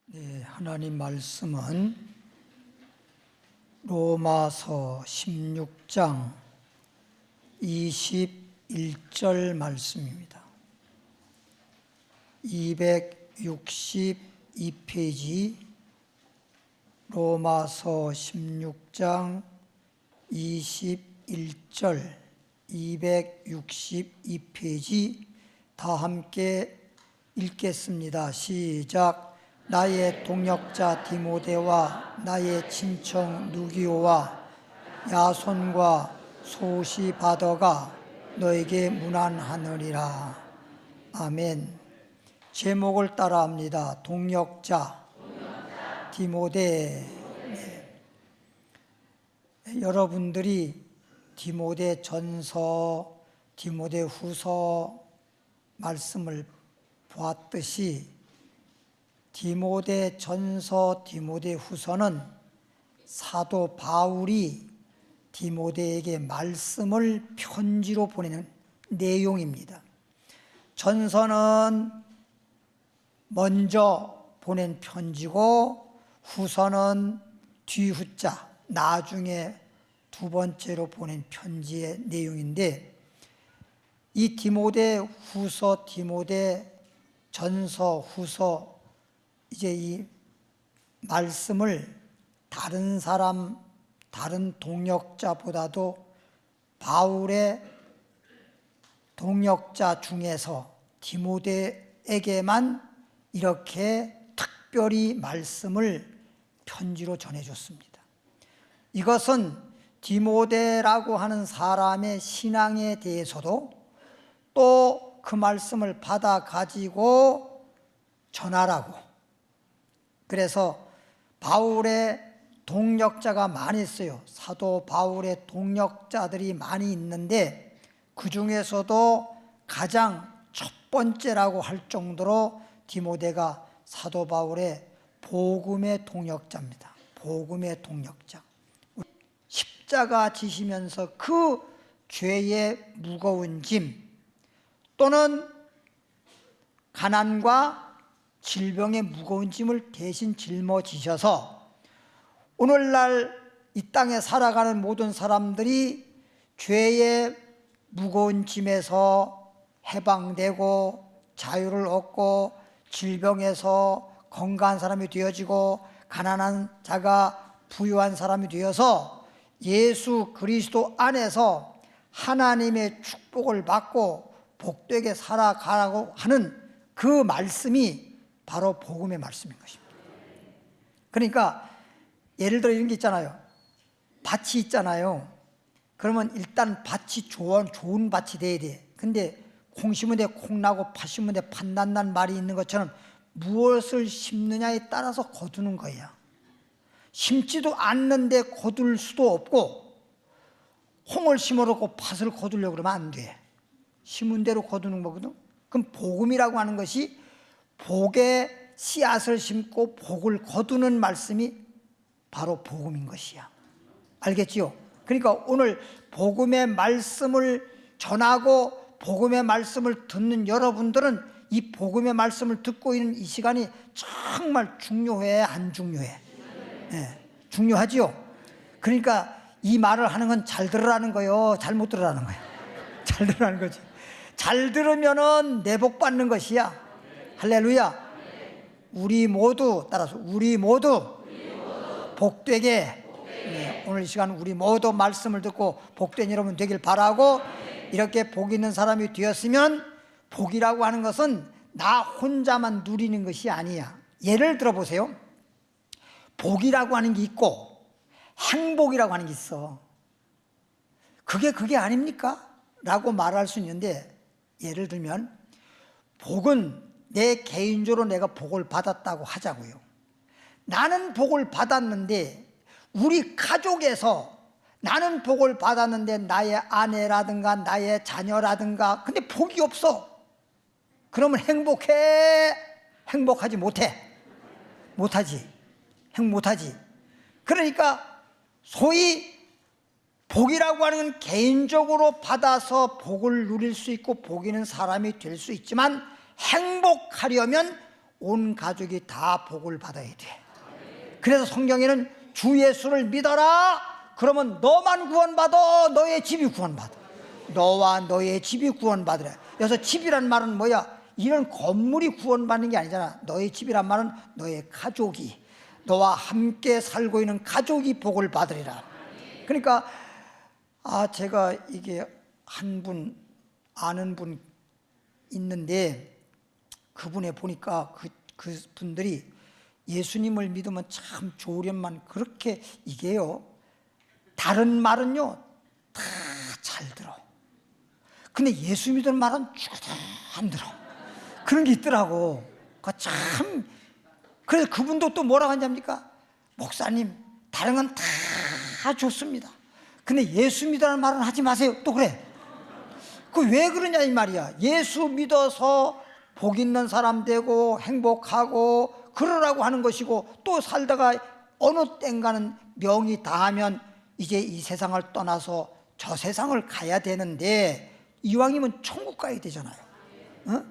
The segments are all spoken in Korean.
네, 하나님 말씀은 로마서 16장 21절 말씀입니다. 262페이지 로마서 16장 21절 262페이지 다 함께 읽겠습니다. 시작. 나의 동역자 디모데와 나의 친척 누기오와 야손과 소시바더가 너에게 문안하느니라. 아멘. 제목을 따라합니다. 동역자 디모데. 네. 여러분들이 디모데 전서, 디모데 후서 말씀을 보았듯이 디모데 전서, 디모데 후서는 사도 바울이 디모데에게 말씀을 편지로 보내는 내용입니다. 전서는 먼저 보낸 편지고 후서는 뒤후자, 나중에 두 번째로 보낸 편지의 내용인데, 이 디모데 후서, 디모데 전서, 후서, 이제 이 말씀을 다른 사람, 다른 동역자보다도 바울의 동역자 중에서 디모데에게만 이렇게 특별히 말씀을 편지로 전해줬습니다. 이것은 디모데라고 하는 사람의 신앙에 대해서도 또 그 말씀을 받아 가지고 전하라고, 그래서 바울의 동역자가 많이 있어요. 사도 바울의 동역자들이 많이 있는데 그 중에서도 가장 첫 번째라고 할 정도로 디모데가 사도 바울의 복음의 동역자입니다. 복음의 동역자. 십자가 지시면서 그 죄의 무거운 짐 또는 가난과 질병의 무거운 짐을 대신 짊어지셔서 오늘날 이 땅에 살아가는 모든 사람들이 죄의 무거운 짐에서 해방되고 자유를 얻고 질병에서 건강한 사람이 되어지고 가난한 자가 부유한 사람이 되어서 예수 그리스도 안에서 하나님의 축복을 받고 복되게 살아가라고 하는 그 말씀이 바로 복음의 말씀인 것입니다. 그러니까 예를 들어 이런 게 있잖아요. 밭이 있잖아요. 그러면 일단 밭이 좋은 밭이 돼야 돼. 근데 콩 심은 데 콩 나고 팥 심은 데 팥 난다는 말이 있는 것처럼 무엇을 심느냐에 따라서 거두는 거예요. 심지도 않는데 거둘 수도 없고, 콩을 심어놓고 팥을 거두려고 그러면 안 돼. 심은 대로 거두는 거거든. 그럼 복음이라고 하는 것이 복의 씨앗을 심고 복을 거두는 말씀이 바로 복음인 것이야. 알겠지요? 그러니까 오늘 복음의 말씀을 전하고 복음의 말씀을 듣는 여러분들은 이 복음의 말씀을 듣고 있는 이 시간이 정말 중요해, 안 중요해? 네, 중요하지요? 그러니까 이 말을 하는 건 잘 들으라는 거예요, 잘못 들으라는 거예요? 잘 들으라는 거지. 잘 들으면은 내복 받는 것이야. 할렐루야. 우리 모두, 따라서 우리 모두 복되게, 네, 오늘 이 시간 우리 모두 말씀을 듣고 복된 여러분 되길 바라고, 이렇게 복 있는 사람이 되었으면, 복이라고 하는 것은 나 혼자만 누리는 것이 아니야. 예를 들어 보세요. 복이라고 하는 게 있고 행복이라고 하는 게 있어. 그게 아닙니까? 라고 말할 수 있는데, 예를 들면 복은 내 개인적으로 내가 복을 받았다고 하자고요. 나는 복을 받았는데 우리 가족에서 나는 복을 받았는데 나의 아내라든가 나의 자녀라든가 근데 복이 없어. 그러면 행복해? 행복하지 못해. 못하지. 못하지. 그러니까 소위 복이라고 하는 건 개인적으로 받아서 복을 누릴 수 있고 복 있는 사람이 될 수 있지만, 행복하려면 온 가족이 다 복을 받아야 돼. 그래서 성경에는 주 예수를 믿어라. 그러면 너만 구원받아. 너의 집이 구원받아. 너와 너의 집이 구원받으라. 그래서 집이란 말은 뭐야? 이런 건물이 구원받는 게 아니잖아. 너의 집이란 말은 너의 가족이, 너와 함께 살고 있는 가족이 복을 받으리라. 그러니까 제가 이게 한 분 아는 분 있는데 그분에 보니까 그 분들이 예수님을 믿으면 참 좋으련만 그렇게 이게요. 다른 말은요 다 잘 들어. 근데 예수 믿는 말은 죽어도 안 들어. 그런 게 있더라고. 참. 그래서 그분도 또 뭐라고 하냐니까, 목사님 다른 건 다 좋습니다. 근데 예수 믿으라는 말은 하지 마세요. 또 그래. 그 왜 그러냐 이 말이야. 예수 믿어서 복 있는 사람 되고 행복하고 그러라고 하는 것이고, 또 살다가 어느 땐가는 명이 다하면 이제 이 세상을 떠나서 저 세상을 가야 되는데, 이왕이면 천국 가야 되잖아요.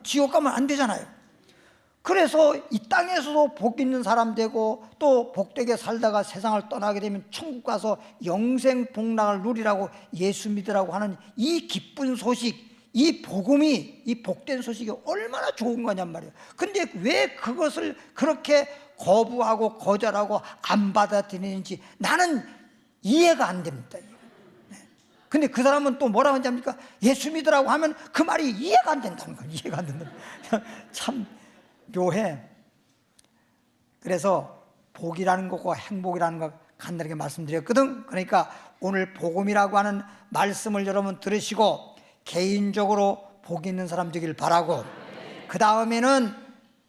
지옥 가면 안 되잖아요. 그래서 이 땅에서도 복 있는 사람 되고 또 복되게 살다가 세상을 떠나게 되면 천국 가서 영생 복락을 누리라고 예수 믿으라고 하는 이 기쁜 소식, 이 복음이, 이 복된 소식이 얼마나 좋은 거냔 말이에요. 근데 왜 그것을 그렇게 거부하고 거절하고 안 받아들이는지 나는 이해가 안 됩니다. 근데 그 사람은 또 뭐라고 하냐니까, 예수 믿으라고 하면 그 말이 이해가 안 된다는 거예요. 이해가 안 된다는 거예요. 참 묘해. 그래서 복이라는 것과 행복이라는 것 간단하게 말씀드렸거든. 그러니까 오늘 복음이라고 하는 말씀을 여러분 들으시고 개인적으로 복 있는 사람 되길 바라고, 그 다음에는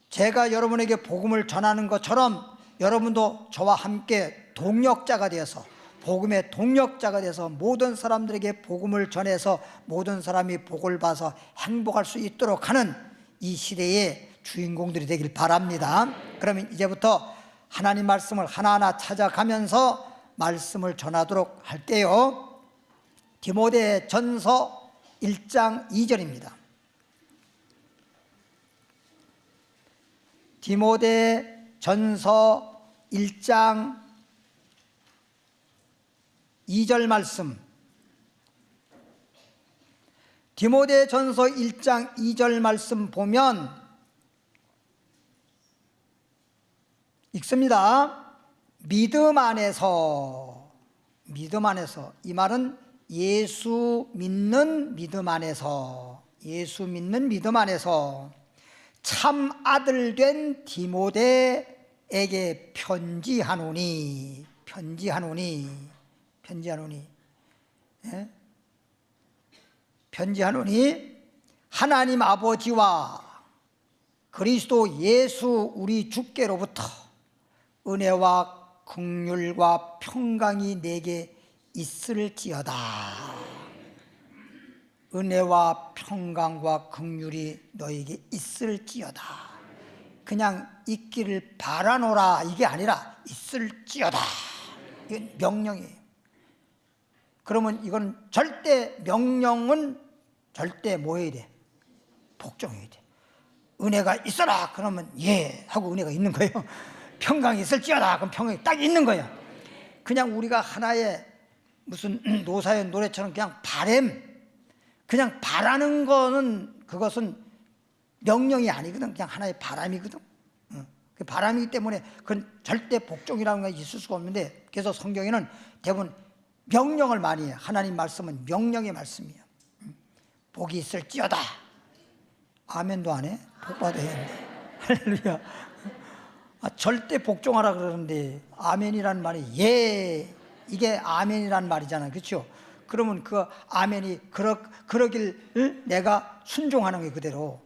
제가 여러분에게 복음을 전하는 것처럼 여러분도 저와 함께 동력자가 되어서, 복음의 동력자가 돼서 모든 사람들에게 복음을 전해서 모든 사람이 복을 봐서 행복할 수 있도록 하는 이 시대의 주인공들이 되길 바랍니다. 그러면 이제부터 하나님 말씀을 하나하나 찾아가면서 말씀을 전하도록 할게요. 디모데 전서 1장 2절입니다. 디모데 전서 1장 2절 말씀. 디모데 전서 1장 2절 말씀 보면 읽습니다. 믿음 안에서, 믿음 안에서, 이 말은 예수 믿는 믿음 안에서, 예수 믿는 믿음 안에서 참 아들 된 디모데에게 편지하노니, 예? 편지하노니 하나님 아버지와 그리스도 예수 우리 주께로부터 은혜와 긍휼과 평강이 내게 있을지어다. 은혜와 평강과 긍휼이 너에게 있을지어다. 그냥 있기를 바라노라 이게 아니라 있을지어다. 이건 명령이에요. 그러면 이건 절대, 명령은 절대 뭐 해야 돼? 복종해야 돼. 은혜가 있어라 그러면 예 하고 은혜가 있는 거예요. 평강이 있을지어다 그럼 평강이 딱 있는 거예요. 그냥 우리가 하나의 무슨 노사의 노래처럼 그냥 바램, 그냥 바라는 거는 그것은 명령이 아니거든. 그냥 하나의 바람이거든. 그 바람이기 때문에 그건 절대 복종이라는 게 있을 수가 없는데, 그래서 성경에는 대부분 명령을 많이 해요. 하나님 말씀은 명령의 말씀이에요. 복이 있을지어다. 아멘도 안 해? 복 받아야 되는데. 할렐루야. 절대 복종하라 그러는데 아멘이라는 말이 예, 이게 아멘이라는 말이잖아요. 그렇죠? 그러면 그 아멘이 그러길 내가 순종하는 게 그대로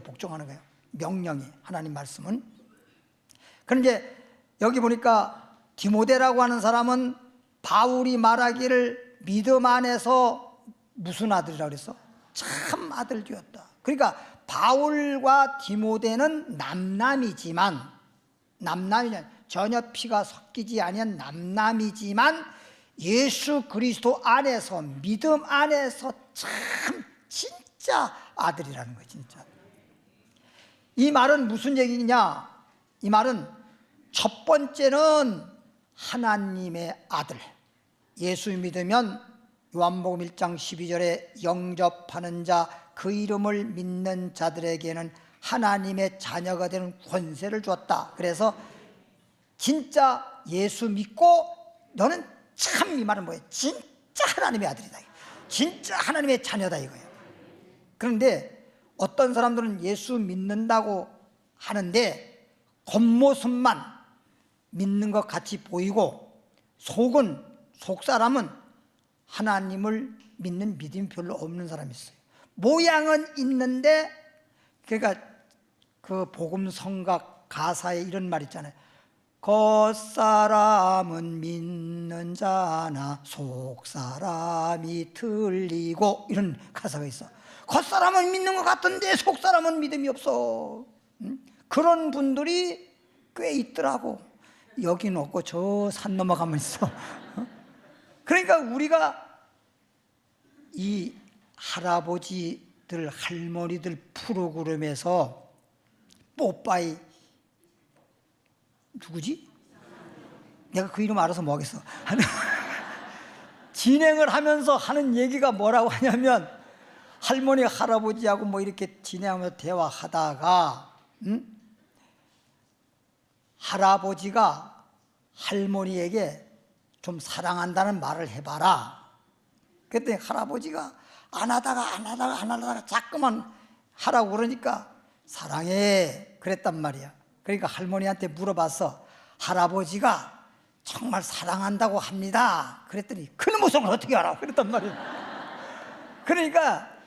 복종하는 거예요. 명령이, 하나님 말씀은. 그런데 여기 보니까 디모데라고 하는 사람은 바울이 말하기를 믿음 안에서 무슨 아들이라고 그랬어? 참 아들 되었다. 그러니까 바울과 디모데는 남남이지만 전혀 피가 섞이지 아니한 남남이지만 예수 그리스도 안에서, 믿음 안에서 참 진짜 아들이라는 거예요. 진짜. 이 말은 무슨 얘기냐? 이 말은 첫 번째는 하나님의 아들, 예수 믿으면 요한복음 1장 12절에 영접하는 자, 그 이름을 믿는 자들에게는 하나님의 자녀가 되는 권세를 주었다. 그래서 진짜 예수 믿고 너는 참, 이 말은 뭐예요? 진짜 하나님의 아들이다, 진짜 하나님의 자녀다 이거예요. 그런데 어떤 사람들은 예수 믿는다고 하는데 겉모습만 믿는 것 같이 보이고 속사람은 하나님을 믿는 믿음이 별로 없는 사람이 있어요. 모양은 있는데, 그러니까 그 복음 성각 가사에 이런 말 있잖아요. 겉사람은 믿는 자나 속사람이 틀리고, 이런 가사가 있어. 겉사람은 믿는 것 같은데 속사람은 믿음이 없어. 그런 분들이 꽤 있더라고. 여긴 없고 저 산 넘어가면 있어. 그러니까 우리가 이 할아버지들, 할머니들 프로그램에서 뽀빠이, 누구지? 내가 그 이름 알아서 뭐하겠어. 진행을 하면서 하는 얘기가 뭐라고 하냐면, 할머니 할아버지하고 뭐 이렇게 진행하면서 대화하다가 할아버지가 할머니에게 좀 사랑한다는 말을 해봐라. 그랬더니 할아버지가 안 하다가 자꾸만 하라고 그러니까 사랑해 그랬단 말이야. 그러니까 할머니한테 물어봤어. 할아버지가 정말 사랑한다고 합니다. 그랬더니 그놈의 속을 어떻게 알아? 그랬단 말이야. 그러니까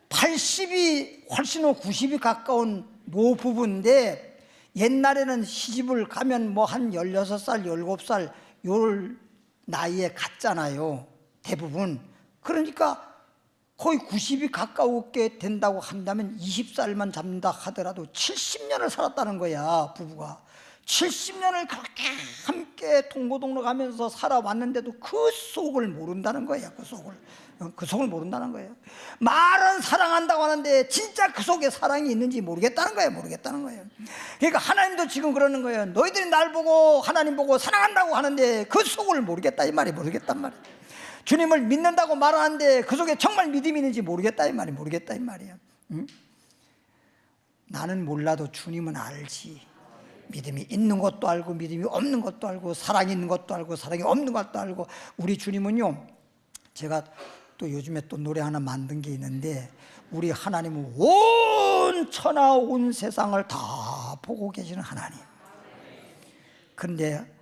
80이 훨씬 후 90이 가까운 노부부인데, 옛날에는 시집을 가면 뭐 한 16살, 17살 요 나이에 갔잖아요, 대부분. 그러니까 거의 90이 가까우게 된다고 한다면 20살만 잡는다 하더라도 70년을 살았다는 거야, 부부가. 70년을 그렇게 함께 동고동락 하면서 살아왔는데도 그 속을 모른다는 거야. 그 속을 모른다는 거예요. 말은 사랑한다고 하는데 진짜 그 속에 사랑이 있는지 모르겠다는 거예요. 그러니까 하나님도 지금 그러는 거예요. 너희들이 날 보고 하나님 보고 사랑한다고 하는데 그 속을 모르겠다 이 말이, 모르겠단 말이에요. 주님을 믿는다고 말하는데 그 속에 정말 믿음이 있는지 모르겠다 이 말이에요. 응? 나는 몰라도 주님은 알지. 믿음이 있는 것도 알고 믿음이 없는 것도 알고, 사랑이 있는 것도 알고 사랑이 없는 것도 알고. 우리 주님은요, 제가 또 요즘에 또 노래 하나 만든 게 있는데, 우리 하나님은 온 천하 온 세상을 다 보고 계시는 하나님. 그런데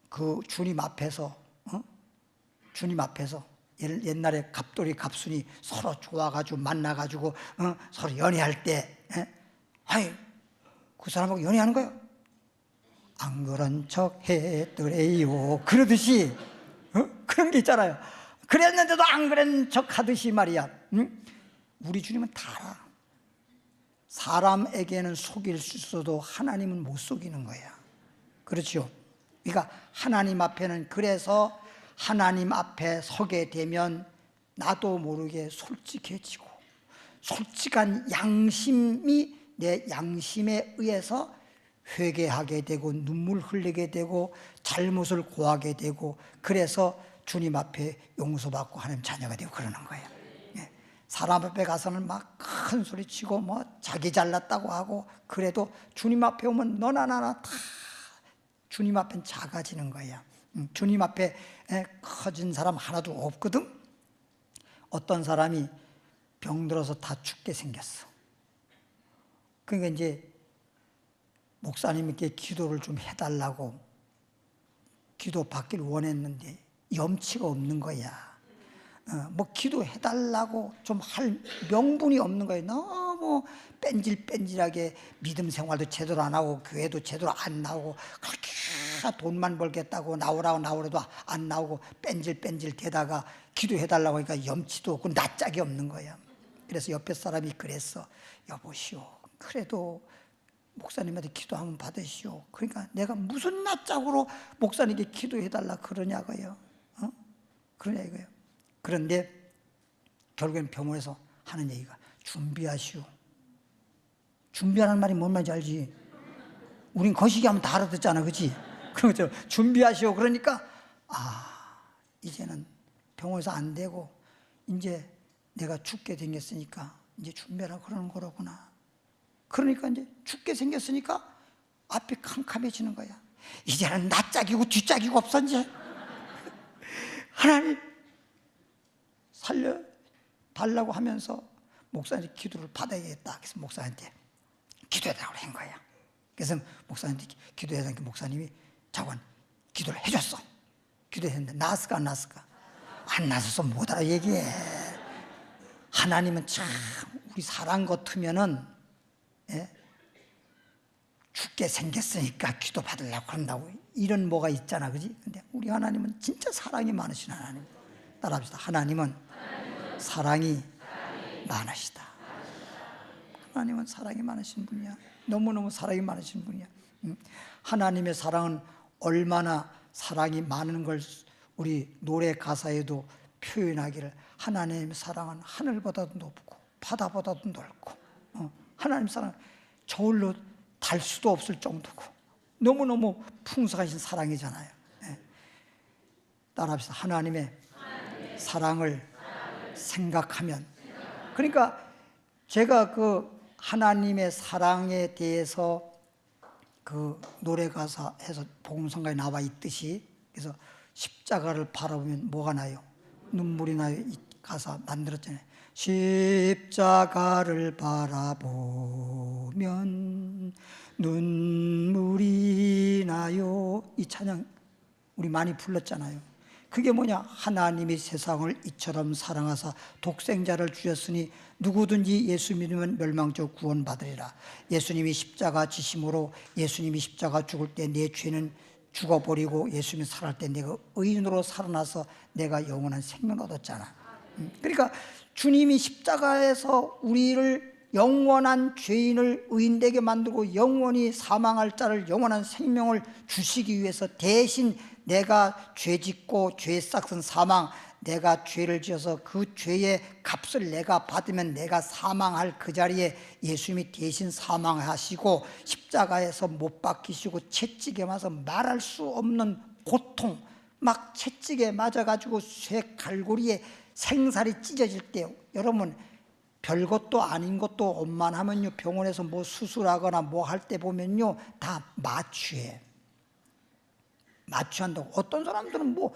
그 주님 앞에서 옛날에 갑돌이 갑순이 서로 좋아가지고 만나가지고 서로 연애할 때, 아이 그 사람하고 연애하는 거야. 안 그런 척 했더래요. 그러듯이 그런 게 있잖아요. 그랬는데도 안 그런 척 하듯이 말이야. 우리 주님은 다 알아. 사람에게는 속일 수 있어도 하나님은 못 속이는 거야. 그렇죠? 그러니까 하나님 앞에는, 그래서 하나님 앞에 서게 되면 나도 모르게 솔직해지고, 솔직한 양심이 내 양심에 의해서 회개하게 되고 눈물 흘리게 되고 잘못을 고하게 되고, 그래서 주님 앞에 용서받고 하나님 자녀가 되고 그러는 거예요. 사람 앞에 가서는 막 큰 소리치고 뭐 자기 잘났다고 하고, 그래도 주님 앞에 오면 너나 나나 다 주님 앞엔 작아지는 거야. 주님 앞에 커진 사람 하나도 없거든. 어떤 사람이 병들어서 다 죽게 생겼어. 그러니까 이제 목사님께 기도를 좀 해달라고 기도 받길 원했는데 염치가 없는 거야. 뭐 기도해달라고 좀 할 명분이 없는 거예요. 너무 뺀질뺀질하게 믿음 생활도 제대로 안 하고 교회도 제대로 안 나오고, 그렇게 돈만 벌겠다고 나오라도 안 나오고 뺀질뺀질 대다가 기도해달라고 하니까 염치도 없고 낯짝이 없는 거야. 그래서 옆에 사람이 그랬어. 여보시오, 그래도 목사님한테 기도하면 받으시오. 그러니까 내가 무슨 낯짝으로 목사님께 기도해달라 그러냐고요. 그러냐 이거예요. 그런데 결국엔 병원에서 하는 얘기가, 준비하시오. 준비하는 말이 뭔 말인지 알지? 우린 거시기 하면 다 알아듣잖아, 그렇지? 그렇죠. 준비하시오. 그러니까 이제는 병원에서 안 되고 이제 내가 죽게 생겼으니까 이제 준비하라 그러는 거로구나. 그러니까 이제 죽게 생겼으니까 앞이 캄캄해지는 거야. 이제는 낯짝이고 뒷짝이고 없어 이제. 하나님 살려달라고 하면서 목사님 기도를 받아야겠다. 그래서 목사한테 기도해달라고 한 거야. 그래서 목사한테 기도해달라니까 목사님이 자관 기도를 해줬어. 기도했는데 나았을까 안 나았을까? 안 나서서 못 알아 얘기해. 하나님은 참 우리 사람 같으면은 죽게 생겼으니까 기도 받으려고 그런다고 이런 뭐가 있잖아, 그지? 근데 우리 하나님은 진짜 사랑이 많으신 하나님. 따라합시다. 하나님은 사랑이 많으시다. 하나님은 사랑이 많으신 분이야. 너무너무 사랑이 많으신 분이야. 하나님의 사랑은 얼마나 사랑이 많은 걸 우리 노래 가사에도 표현하기를, 하나님의 사랑은 하늘보다도 높고 바다보다도 넓고 하나님 사랑은 저울로 달 수도 없을 정도고 너무너무 풍성하신 사랑이잖아요. 따라합시다. 하나님의 사랑을 생각하면. 그러니까 제가 그 하나님의 사랑에 대해서 그 노래 가사에서 복음성가에 나와 있듯이, 그래서 십자가를 바라보면 뭐가 나요? 눈물이 나요. 이 가사 만들었잖아요. 십자가를 바라보면 눈물이 나요. 이 찬양 우리 많이 불렀잖아요. 그게 뭐냐? 하나님이 세상을 이처럼 사랑하사 독생자를 주셨으니 누구든지 예수 믿으면 멸망적 구원받으리라. 예수님이 십자가 지심으로, 예수님이 십자가 죽을 때 내 죄는 죽어버리고 예수님이 살아날 때 내가 의인으로 살아나서 내가 영원한 생명 얻었잖아. 그러니까 주님이 십자가에서 우리를 영원한 죄인을 의인되게 만들고 영원히 사망할 자를 영원한 생명을 주시기 위해서 대신 내가 죄 짓고 죄 싹은 사망, 내가 죄를 지어서 그 죄의 값을 내가 받으면 내가 사망할 그 자리에 예수님이 대신 사망하시고 십자가에서 못 박히시고 채찍에 맞아서 말할 수 없는 고통, 막 채찍에 맞아가지고 쇠 갈고리에 생살이 찢어질 때, 여러분 별것도 아닌 것도 엄만하면요 병원에서 뭐 수술하거나 뭐 할 때 보면요 다 마취해. 마취한다고. 어떤 사람들은 뭐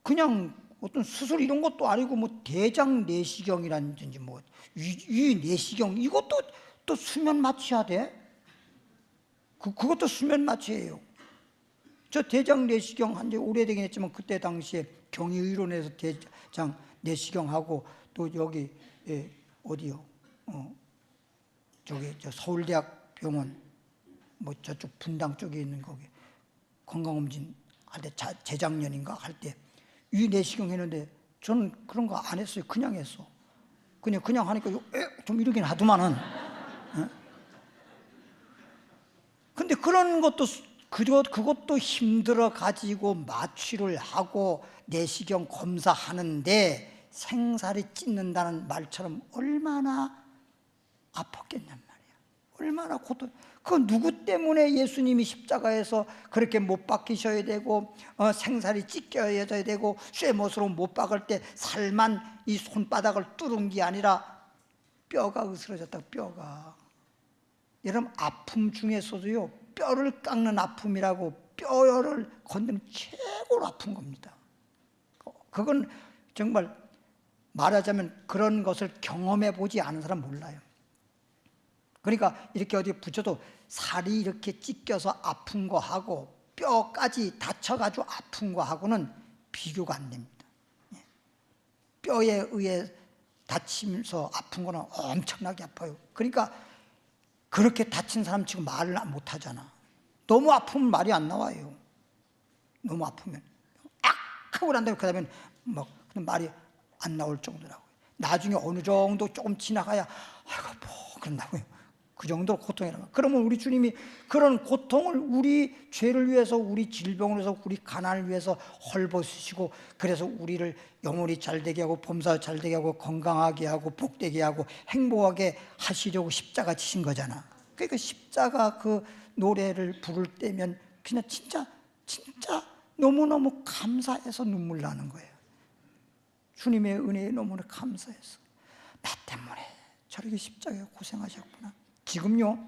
그냥 어떤 수술 이런 것도 아니고 뭐 대장 내시경이라든지 뭐 위 내시경 이것도 또 수면 마취해야 돼. 그것도 수면 마취예요. 저 대장 내시경 한 지 오래되긴 했지만 그때 당시에 경희의료원에서 대장 내시경하고 또 여기 어디요? 저기 저 서울대학 병원 뭐 저쪽 분당 쪽에 있는 거기 건강검진 할 때 재작년인가 할 때 위 내시경 했는데 저는 그런 거 안 했어요. 그냥 했어. 그냥 하니까 좀 이러긴 하더만은. 근데 그런 것도 그것도 힘들어 가지고 마취를 하고 내시경 검사하는데 생살이 찢는다는 말처럼 얼마나 아팠겠냔 말이야. 얼마나 고통. 그 누구 때문에 예수님이 십자가에서 그렇게 못 박히셔야 되고 생살이 찢겨야 되고 쇠못으로 못 박을 때 살만 이 손바닥을 뚫은 게 아니라 뼈가 으스러졌다. 뼈가. 여러분 아픔 중에서도요 뼈를 깎는 아픔이라고 뼈를 건드는 최고로 아픈 겁니다. 그건 정말 말하자면 그런 것을 경험해 보지 않은 사람 몰라요. 그러니까 이렇게 어디 붙여도 살이 이렇게 찢겨서 아픈 거하고 뼈까지 다쳐가지고 아픈 거하고는 비교가 안 됩니다. 뼈에 의해 다치면서 아픈 거는 엄청나게 아파요. 그러니까 그렇게 다친 사람 지금 말을 못 하잖아. 너무 아프면 말이 안 나와요. 너무 아프면 악 하고 난 다음에 그 다음에 막 말이 안 나올 정도라고요. 나중에 어느 정도 조금 지나가야 아이고 뭐 그런다고요. 그 정도로 고통이란 말이에요. 그러면 우리 주님이 그런 고통을 우리 죄를 위해서, 우리 질병을 위해서, 우리 가난을 위해서 헐벗으시고, 그래서 우리를 영혼이 잘되게 하고 범사 잘되게 하고 건강하게 하고 복되게 하고 행복하게 하시려고 십자가 지신 거잖아. 그러니까 십자가 그 노래를 부를 때면 그냥 진짜 너무너무 감사해서 눈물 나는 거예요. 주님의 은혜에 너무나 감사해서, 나 때문에 저렇게 십자가에 고생하셨구나. 지금요,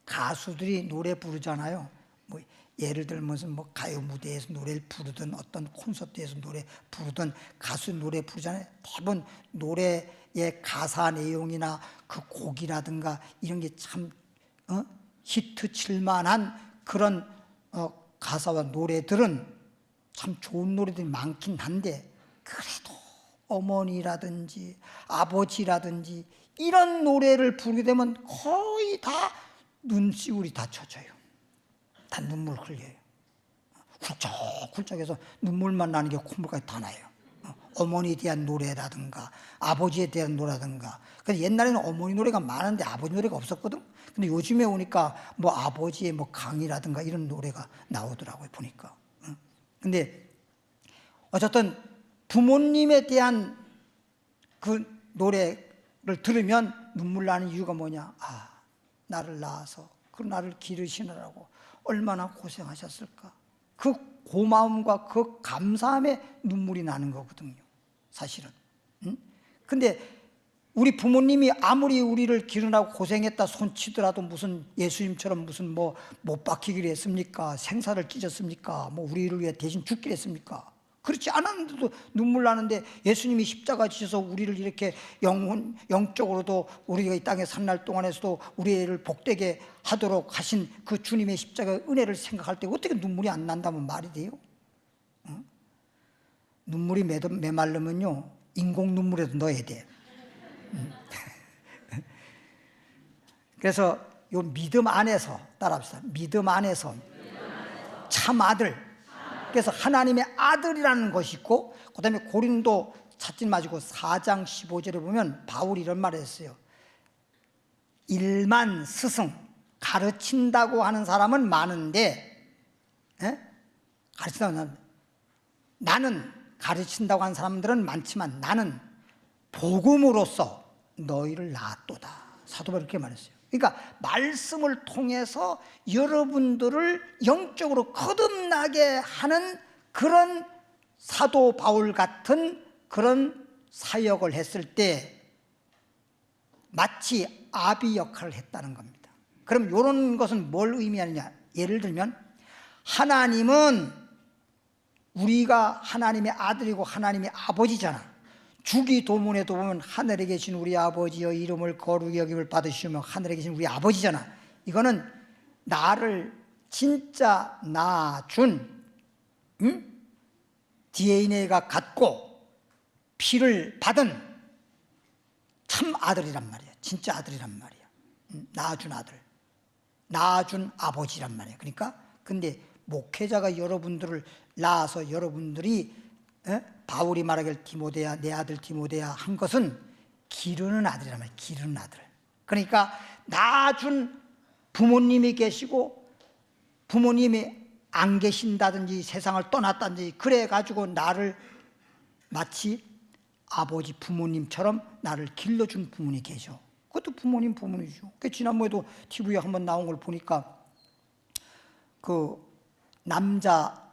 가수들이 노래 부르잖아요. 뭐 예를 들면 뭐 가요 무대에서 노래를 부르든 어떤 콘서트에서 노래 부르든 가수 노래 부르잖아요. 대부분 노래의 가사 내용이나 그 곡이라든가 이런 게 참 히트 칠 만한 그런 가사와 노래들은 참 좋은 노래들이 많긴 한데, 그래도 어머니라든지 아버지라든지 이런 노래를 부르게 되면 거의 다 눈시울이 다 젖어요. 다 눈물 흘려요. 훌쩍훌쩍해서 눈물만 나는 게 콧물까지 다 나요. 어머니에 대한 노래라든가 아버지에 대한 노래라든가. 근데 옛날에는 어머니 노래가 많은데 아버지 노래가 없었거든. 근데 요즘에 오니까 뭐 아버지의 뭐 강이라든가 이런 노래가 나오더라고요, 보니까. 근데 어쨌든 부모님에 대한 그 노래를 들으면 눈물 나는 이유가 뭐냐? 아, 나를 낳아서 그 나를 기르시느라고 얼마나 고생하셨을까? 그 고마움과 그 감사함에 눈물이 나는 거거든요, 사실은. 근데 우리 부모님이 아무리 우리를 기르라고 고생했다 손치더라도 무슨 예수님처럼 무슨 뭐 못 박히기를 했습니까? 생사를 찢었습니까? 뭐 우리를 위해 대신 죽기를 했습니까? 그렇지 않았는데도 눈물 나는데, 예수님이 십자가 지셔서 우리를 이렇게 영적으로도 우리가 이 땅에 산 날 동안에서도 우리를 복되게 하도록 하신 그 주님의 십자가 은혜를 생각할 때 어떻게 눈물이 안 난다면 말이 돼요? 눈물이 메말르면요, 인공 눈물에도 넣어야 돼. 그래서 요 믿음 안에서 따라합시다. 믿음 안에서 참 아들. 그래서 하나님의 아들이라는 것이 있고, 그 다음에 고린도 찾지 마시고 4장 15절에 보면 바울이 이런 말을 했어요. 일만 스승, 가르친다고 하는 사람은 많은데, 가르친다고 하는, 나는 가르친다고 하는 사람들은 많지만 나는 복음으로써 너희를 낳았도다. 사도 바울이 그렇게 말했어요. 그러니까 말씀을 통해서 여러분들을 영적으로 거듭나게 하는 그런 사도 바울 같은 그런 사역을 했을 때 마치 아비 역할을 했다는 겁니다. 그럼 이런 것은 뭘 의미하느냐? 예를 들면 하나님은 우리가 하나님의 아들이고 하나님의 아버지잖아. 주기도문에도 보면 하늘에 계신 우리 아버지여 이름을 거룩히 여김을 받으시며, 하늘에 계신 우리 아버지잖아. 이거는 나를 진짜 낳아준 DNA가 같고 피를 받은 참 아들이란 말이야. 진짜 아들이란 말이야. 낳아준 아들, 낳아준 아버지란 말이야. 그러니까 근데 목회자가 여러분들을 낳아서 여러분들이 바울이 말하길 디모데야, 내 아들 디모데야 한 것은 기르는 아들이란 말이에요. 기르는 아들. 그러니까 낳아준 부모님이 계시고 부모님이 안 계신다든지 세상을 떠났다든지 그래가지고 나를 마치 아버지 부모님처럼 나를 길러준 부모님이 계셔. 그것도 부모님이죠. 지난번에도 TV에 한번 나온 걸 보니까 그 남자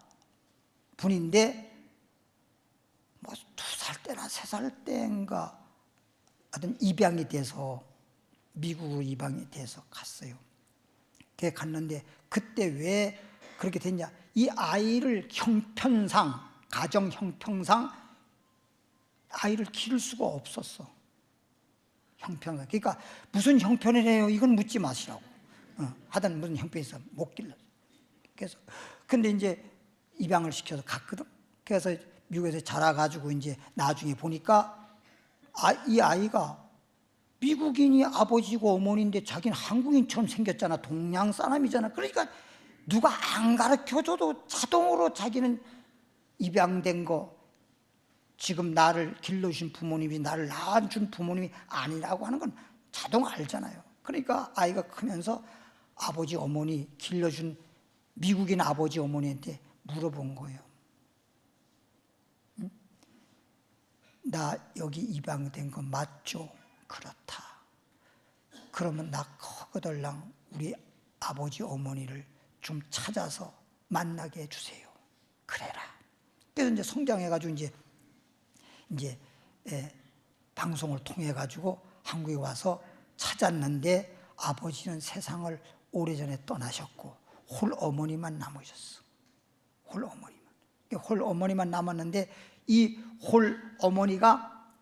분인데 뭐 2살 때나 3살 때인가 하여튼 입양이 돼서 미국으로 입양이 돼서 갔어요. 그게 갔는데 그때 왜 그렇게 됐냐? 이 아이를 형편상, 가정 형편상 아이를 기를 수가 없었어. 형편상. 그러니까 무슨 형편이래요? 이건 묻지 마시라고. 하여튼 무슨 형편이 있어 못 길렀어. 그래서 근데 이제 입양을 시켜서 갔거든. 그래서 미국에서 자라가지고 이제 나중에 보니까 이 아이가 미국인이 아버지고 어머니인데 자기는 한국인처럼 생겼잖아. 동양 사람이잖아. 그러니까 누가 안 가르쳐줘도 자동으로 자기는 입양된 거, 지금 나를 길러주신 부모님이 나를 낳아준 부모님이 아니라고 하는 건 자동 알잖아요. 그러니까 아이가 크면서 아버지 어머니 길러준 미국인 아버지 어머니한테 물어본 거예요. 응? 나 여기 입양된 거 맞죠? 그렇다. 그러면 나 커거들랑 우리 아버지 어머니를 좀 찾아서 만나게 해주세요. 그래라. 그래서 이제 성장해가지고 이제 방송을 통해 가지고 한국에 와서 찾았는데 아버지는 세상을 오래전에 떠나셨고 홀 어머니만 남으셨어. 홀 어머니만. 홀 어머니만 남았는데 이 홀 어머니가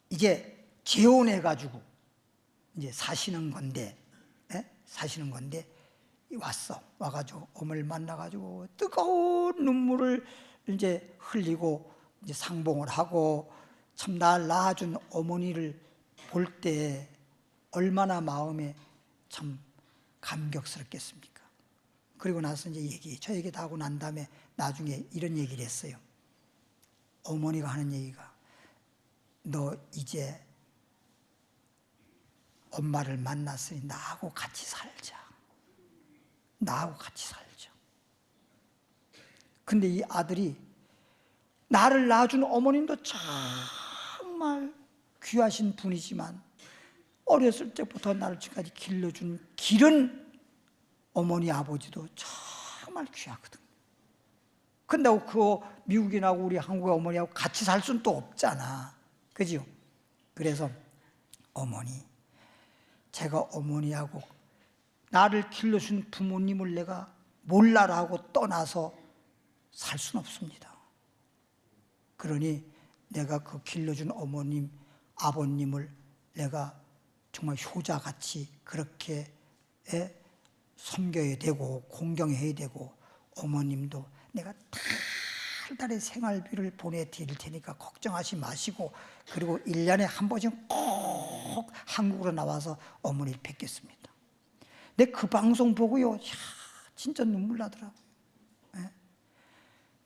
이제 재혼해 가지고 이제 사시는 건데 와가지고 어머니를 만나가지고 뜨거운 눈물을 이제 흘리고 이제 상봉을 하고 참 날 낳아준 어머니를 볼 때 얼마나 마음에 참 감격스럽겠습니까? 그리고 나서 이제 저 얘기 다 하고 난 다음에 나중에 이런 얘기를 했어요. 어머니가 하는 얘기가 너 이제 엄마를 만났으니 나하고 같이 살자. 나하고 같이 살자. 근데 이 아들이 나를 낳아준 어머님도 정말 귀하신 분이지만 어렸을 때부터 나를 지금까지 길러준 기른 어머니 아버지도 정말 귀하거든. 근데 그 미국인하고 우리 한국의 어머니하고 같이 살 수는 또 없잖아. 그죠? 그래서 어머니, 제가 어머니하고 나를 길러준 부모님을 내가 몰라라 하고 떠나서 살 수는 없습니다. 그러니 내가 그 길러준 어머님, 아버님을 내가 정말 효자같이 그렇게 섬겨야 되고 공경해야 되고 어머님도 내가 달달의 생활비를 보내드릴 테니까 걱정하지 마시고 그리고 1년에 한 번씩 꼭 한국으로 나와서 어머니를 뵙겠습니다. 근데 그 방송 보고요, 진짜 눈물 나더라고요.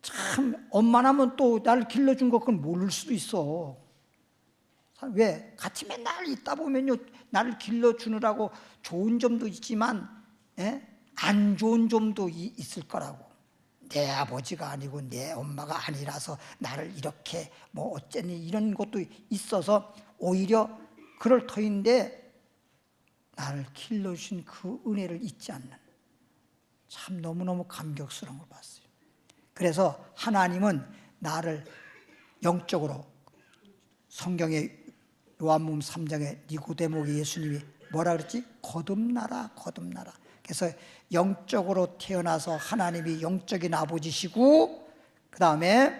참 엄마라면 또 나를 길러준 거 그건 모를 수도 있어. 왜? 같이 맨날 있다 보면요 나를 길러주느라고 좋은 점도 있지만 안 좋은 점도 있을 거라고. 내 아버지가 아니고 내 엄마가 아니라서 나를 이렇게 뭐 어쩌니 이런 것도 있어서 오히려 그럴 터인데 나를 길러주신 그 은혜를 잊지 않는 참 너무너무 감격스러운 걸 봤어요. 그래서 하나님은 나를 영적으로 성경의 요한복음 3장에 니고데모에게 예수님이 뭐라 그랬지? 거듭나라 거듭나라. 그래서 영적으로 태어나서 하나님이 영적인 아버지시고 그 다음에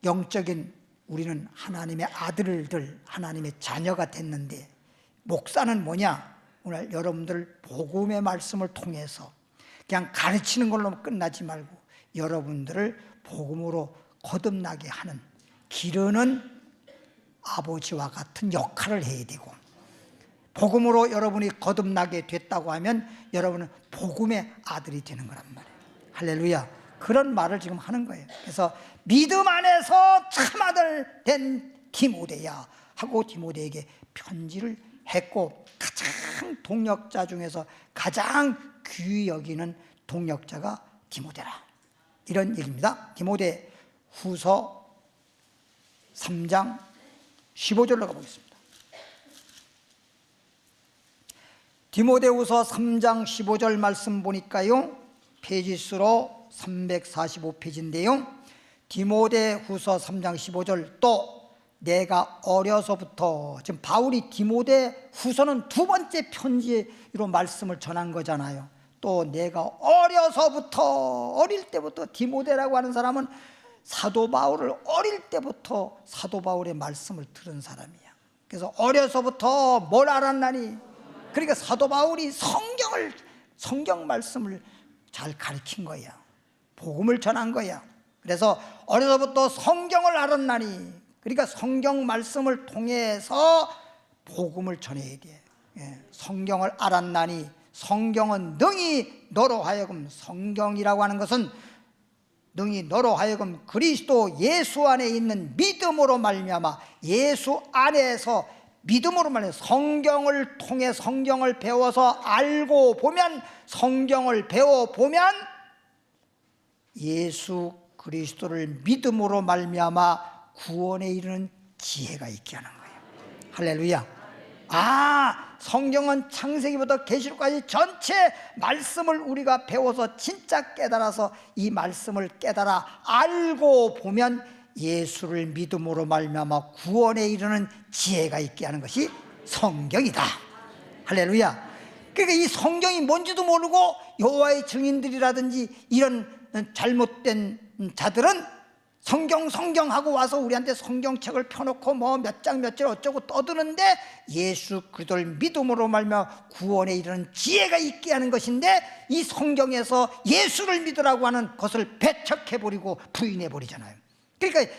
영적인 우리는 하나님의 아들들 하나님의 자녀가 됐는데 목사는 뭐냐? 오늘 여러분들 복음의 말씀을 통해서 그냥 가르치는 걸로 끝나지 말고 여러분들을 복음으로 거듭나게 하는 기르는 아버지와 같은 역할을 해야 되고 복음으로 여러분이 거듭나게 됐다고 하면 여러분은 복음의 아들이 되는 거란 말이에요. 할렐루야. 그런 말을 지금 하는 거예요. 그래서 믿음 안에서 참아들 된 디모데야 하고 디모데에게 편지를 했고 가장 동역자 중에서 가장 귀히 여기는 동역자가 디모데라. 이런 얘기입니다. 디모데 후서 3장 15절로 가보겠습니다. 디모데후서 3장 15절 말씀 보니까요 페이지수로 345페이지인데요 디모데후서 3장 15절 또 내가 어려서부터 지금 바울이 디모데후서는 두 번째 편지로 말씀을 전한 거잖아요. 또 내가 어릴 때부터 디모데라고 하는 사람은 사도 바울을 어릴 때부터 사도 바울의 말씀을 들은 사람이야. 그래서 어려서부터 뭘 알았나니? 그러니까 사도 바울이 성경 말씀을 잘 가르친 거야. 복음을 전한 거야. 그래서 어려서부터 성경을 알았나니 그러니까 성경 말씀을 통해서 복음을 전해야 돼. 성경을 알았나니 성경은 능히 너로 하여금 성경이라고 하는 것은 능히 너로 하여금 그리스도 예수 안에 있는 믿음으로 말미암아 예수 안에서 믿음으로 말해 성경을 통해 성경을 배워서 알고 보면, 성경을 배워 보면 예수 그리스도를 믿음으로 말미암아 구원에 이르는 지혜가 있게 하는 거예요. 할렐루야. 성경은 창세기부터 계시록까지 전체 말씀을 우리가 배워서 진짜 깨달아서 이 말씀을 깨달아 알고 보면 예수를 믿음으로 말미암아 구원에 이르는 지혜가 있게 하는 것이 성경이다. 할렐루야. 그러니까 이 성경이 뭔지도 모르고 여호와의 증인들이라든지 이런 잘못된 자들은 성경하고 와서 우리한테 성경책을 펴놓고 뭐 몇 장 몇 절 어쩌고 떠드는데, 예수 그리스도를 믿음으로 말미암아 구원에 이르는 지혜가 있게 하는 것인데, 이 성경에서 예수를 믿으라고 하는 것을 배척해버리고 부인해버리잖아요. 그러니까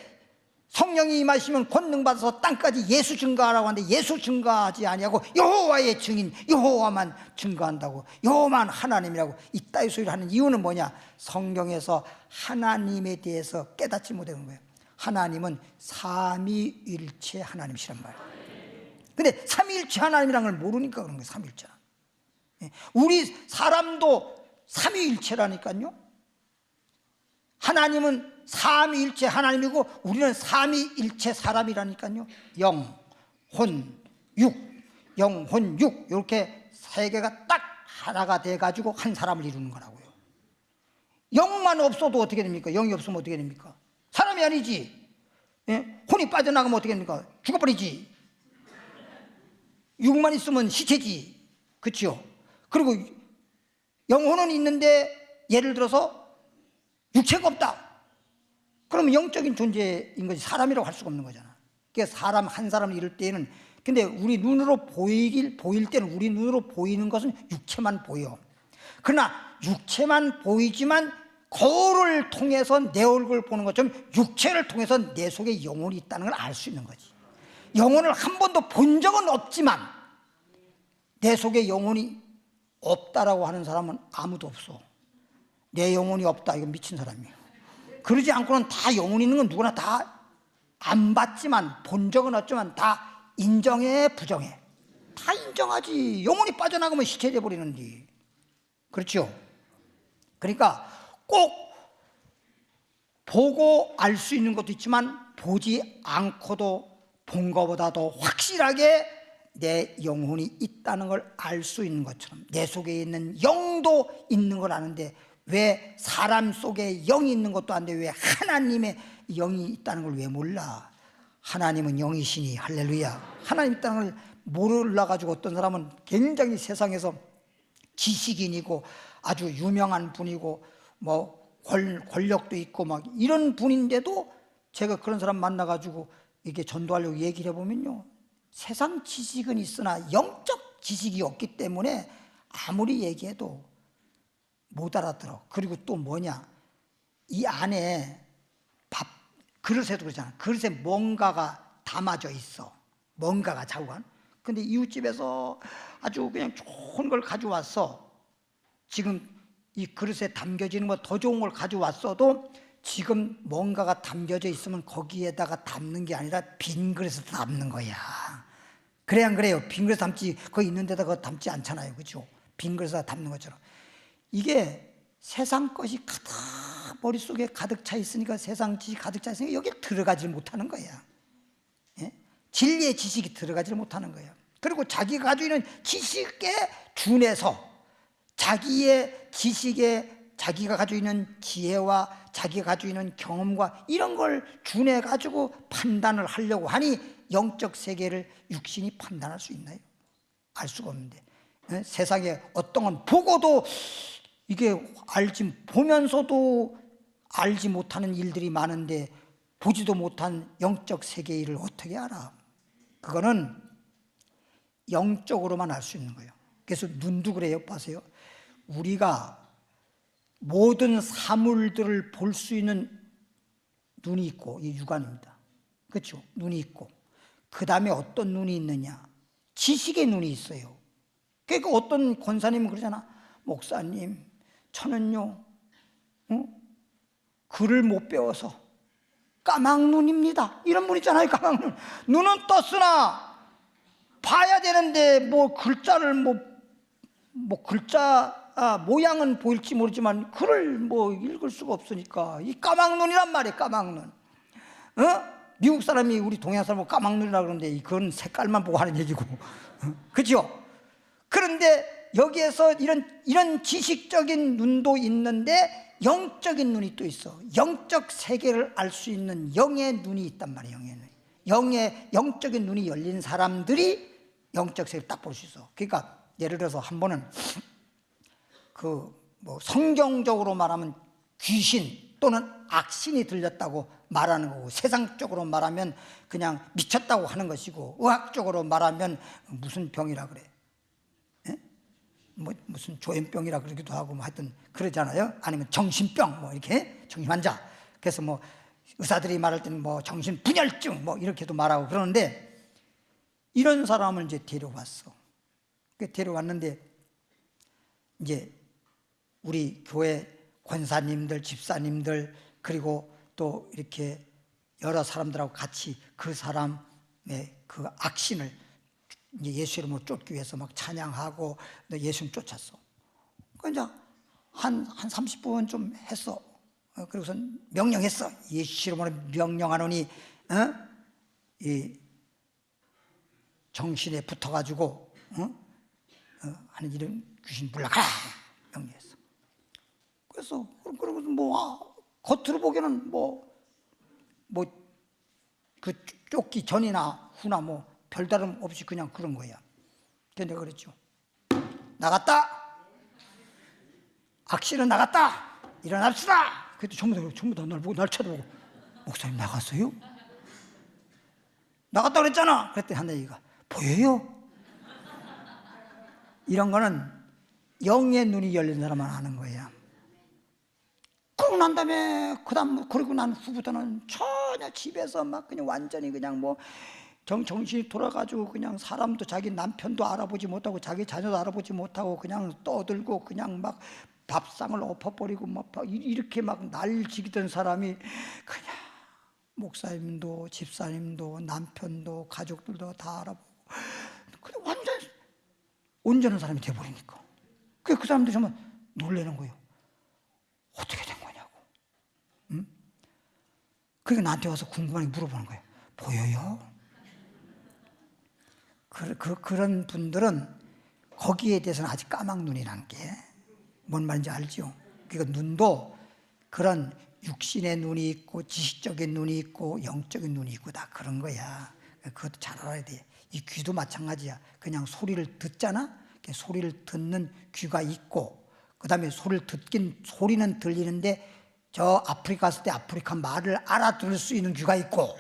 성령이 임하시면 권능받아서 땅까지 예수 증거하라고 하는데, 예수 증거하지 아니하고 여호와의 증인, 여호와만 증거한다고, 여호와만 하나님이라고 이따위 소리를 하는 이유는 뭐냐? 성경에서 하나님에 대해서 깨닫지 못하는 거예요. 하나님은 삼위일체 하나님이시란 말이에요. 근데 삼위일체 하나님이라는 걸 모르니까 그런 거예요. 삼위일체. 우리 사람도 삼위일체라니까요. 하나님은 삼위일체 하나님이고 우리는 삼위일체 사람이라니까요. 영, 혼, 육, 영, 혼, 육, 이렇게 세 개가 딱 하나가 돼가지고 한 사람을 이루는 거라고요. 영만 없어도 어떻게 됩니까? 영이 없으면 어떻게 됩니까? 사람이 아니지. 혼이 빠져나가면 어떻게 됩니까? 죽어버리지. 육만 있으면 시체지. 그렇죠? 그리고 영혼은 있는데 예를 들어서 육체가 없다. 그러면 영적인 존재인 거지, 사람이라고 할 수가 없는 거잖아. 그러니까 사람 한 사람을 이룰 때에는, 근데 우리 눈으로 보일 때는 우리 눈으로 보이는 것은 육체만 보여. 그러나 육체만 보이지만 거울을 통해서 내 얼굴을 보는 것처럼 육체를 통해서 내 속에 영혼이 있다는 걸 알 수 있는 거지. 영혼을 한 번도 본 적은 없지만 내 속에 영혼이 없다라고 하는 사람은 아무도 없어. 내 영혼이 없다, 이건 미친 사람이에요. 그러지 않고는 다 영혼이 있는 건 누구나 다 안 봤지만, 본 적은 없지만 다 인정해, 부정해? 다 인정하지. 영혼이 빠져나가면 시체 돼버리는데. 그렇죠? 그러니까 꼭 보고 알 수 있는 것도 있지만 보지 않고도 본 것보다 더 확실하게 내 영혼이 있다는 걸 알 수 있는 것처럼 내 속에 있는 영도 있는 걸 아는데, 왜 사람 속에 영이 있는 것도 아는데 왜 하나님의 영이 있다는 걸 왜 몰라? 하나님은 영이시니. 할렐루야. 하나님 있다는 걸 몰라가지고 어떤 사람은 굉장히 세상에서 지식인이고 아주 유명한 분이고 뭐 권력도 있고 막 이런 분인데도, 제가 그런 사람 만나가지고 이게 전도하려고 얘기를 해보면요, 세상 지식은 있으나 영적 지식이 없기 때문에 아무리 얘기해도 못 알아들어. 그리고 또 뭐냐, 이 안에 밥 그릇에도 그러잖아. 그릇에 뭔가가 담아져 있어. 뭔가가 자꾸간. 근데 이웃집에서 아주 그냥 좋은 걸 가져왔어. 지금 이 그릇에 담겨지는 거 더 좋은 걸 가져왔어도 지금 뭔가가 담겨져 있으면 거기에다가 담는 게 아니라 빈 그릇에 담는 거야. 그래 안 그래요? 빈 그릇에 담지, 거기 있는 데다가 담지 않잖아요. 그렇죠? 빈 그릇에 담는 것처럼. 이게 세상 것이 가득 머릿속에 가득 차 있으니까, 세상 지식이 가득 차 있으니까 여기에 들어가지 못하는 거야. 예? 진리의 지식이 들어가지 못하는 거야. 그리고 자기가 가지고 있는 지식에 준해서 자기의 지식에 자기가 가지고 있는 지혜와 자기가 가지고 있는 경험과 이런 걸 준해 가지고 판단을 하려고 하니, 영적 세계를 육신이 판단할 수 있나요? 알 수가 없는데. 세상에 어떤 건 보고도 이게 보면서도 알지 못하는 일들이 많은데 보지도 못한 영적 세계의 일을 어떻게 알아? 그거는 영적으로만 알 수 있는 거예요. 그래서 눈도 그래요. 보세요. 우리가 모든 사물들을 볼 수 있는 눈이 있고, 이 육안입니다. 그렇죠? 눈이 있고, 그 다음에 어떤 눈이 있느냐? 지식의 눈이 있어요. 그러니까 어떤 권사님은 그러잖아. 목사님, 저는요, 글을 못 배워서 까막눈입니다. 이런 분 있잖아요. 까막눈. 눈은 떴으나 봐야 되는데 뭐 글자를 뭐 글자 모양은 보일지 모르지만 글을 뭐 읽을 수가 없으니까 이 까막눈이란 말이에요. 까막눈. 미국 사람이 우리 동양 사람을 까막눈이라 그러는데 그건 색깔만 보고 하는 얘기고, 그죠? 그런데 여기에서 이런 지식적인 눈도 있는데 영적인 눈이 또 있어. 영적 세계를 알 수 있는 영의 눈이 있단 말이에요. 영적인 눈이 열린 사람들이 영적 세계를 딱 볼 수 있어. 그러니까 예를 들어서 한 번은 뭐 성경적으로 말하면 귀신 또는 악신이 들렸다고 말하는 거고, 세상적으로 말하면 그냥 미쳤다고 하는 것이고, 의학적으로 말하면 무슨 병이라 그래? 무슨 조현병이라 그러기도 하고 뭐 하여튼 그러잖아요. 아니면 정신병 뭐 이렇게 정신환자. 그래서 뭐 의사들이 말할 때는 뭐 정신분열증 뭐 이렇게도 말하고 그러는데, 이런 사람을 이제 데려왔어. 데려왔는데 이제 우리 교회 권사님들, 집사님들, 그리고 또 이렇게 여러 사람들하고 같이 그 사람의 그 악신을 이제 예수 이름으로 쫓기 위해서 막 찬양하고 예수님 쫓았어. 그러니까 한 30분 좀 했어. 그리고서 명령했어. 예수 이름으로 명령하노니 이 정신에 붙어가지고 하는 이런 귀신 물러가라 명령했어. 그래서 그러고서 뭐 겉으로 보기에는 뭐 그 쫓기 전이나 후나 뭐 별다름 없이 그냥 그런 거야. 그래서 내가 그랬죠. 나갔다. 악신은 나갔다. 일어납시다. 그때 전부 다 날 보고 날 쳐다보고, 목사님 나갔어요? 나갔다 그랬잖아. 그랬더니 한 얘기가 보여요? 이런 거는 영의 눈이 열린 사람만 아는 거야. 그러고 난 다음에 그러고 난 후부터는 전혀 집에서 막 그냥 완전히 그냥 뭐 정신이 돌아가지고 그냥 사람도 자기 남편도 알아보지 못하고 자기 자녀도 알아보지 못하고 그냥 떠들고 그냥 막 밥상을 엎어버리고 막 이렇게 막 난리치던 사람이 그냥 목사님도 집사님도 남편도 가족들도 다 알아보고 그냥 완전 온전한 사람이 돼버리니까 그 사람들이 정말 놀라는 거예요. 어떻게 된 거냐고. 응? 그러니까 나한테 와서 궁금하게 물어보는 거예요. 보여요? 그런 분들은 거기에 대해서는 아직 까막눈이라는 게 뭔 말인지 알죠? 그러니까 눈도 그런 육신의 눈이 있고 지식적인 눈이 있고 영적인 눈이 있고 다 그런 거야. 그것도 잘 알아야 돼. 이 귀도 마찬가지야. 그냥 소리를 듣잖아. 소리를 듣는 귀가 있고, 그 다음에 소리는 들리는데 저 아프리카 갔을 때 아프리카 말을 알아들을 수 있는 귀가 있고,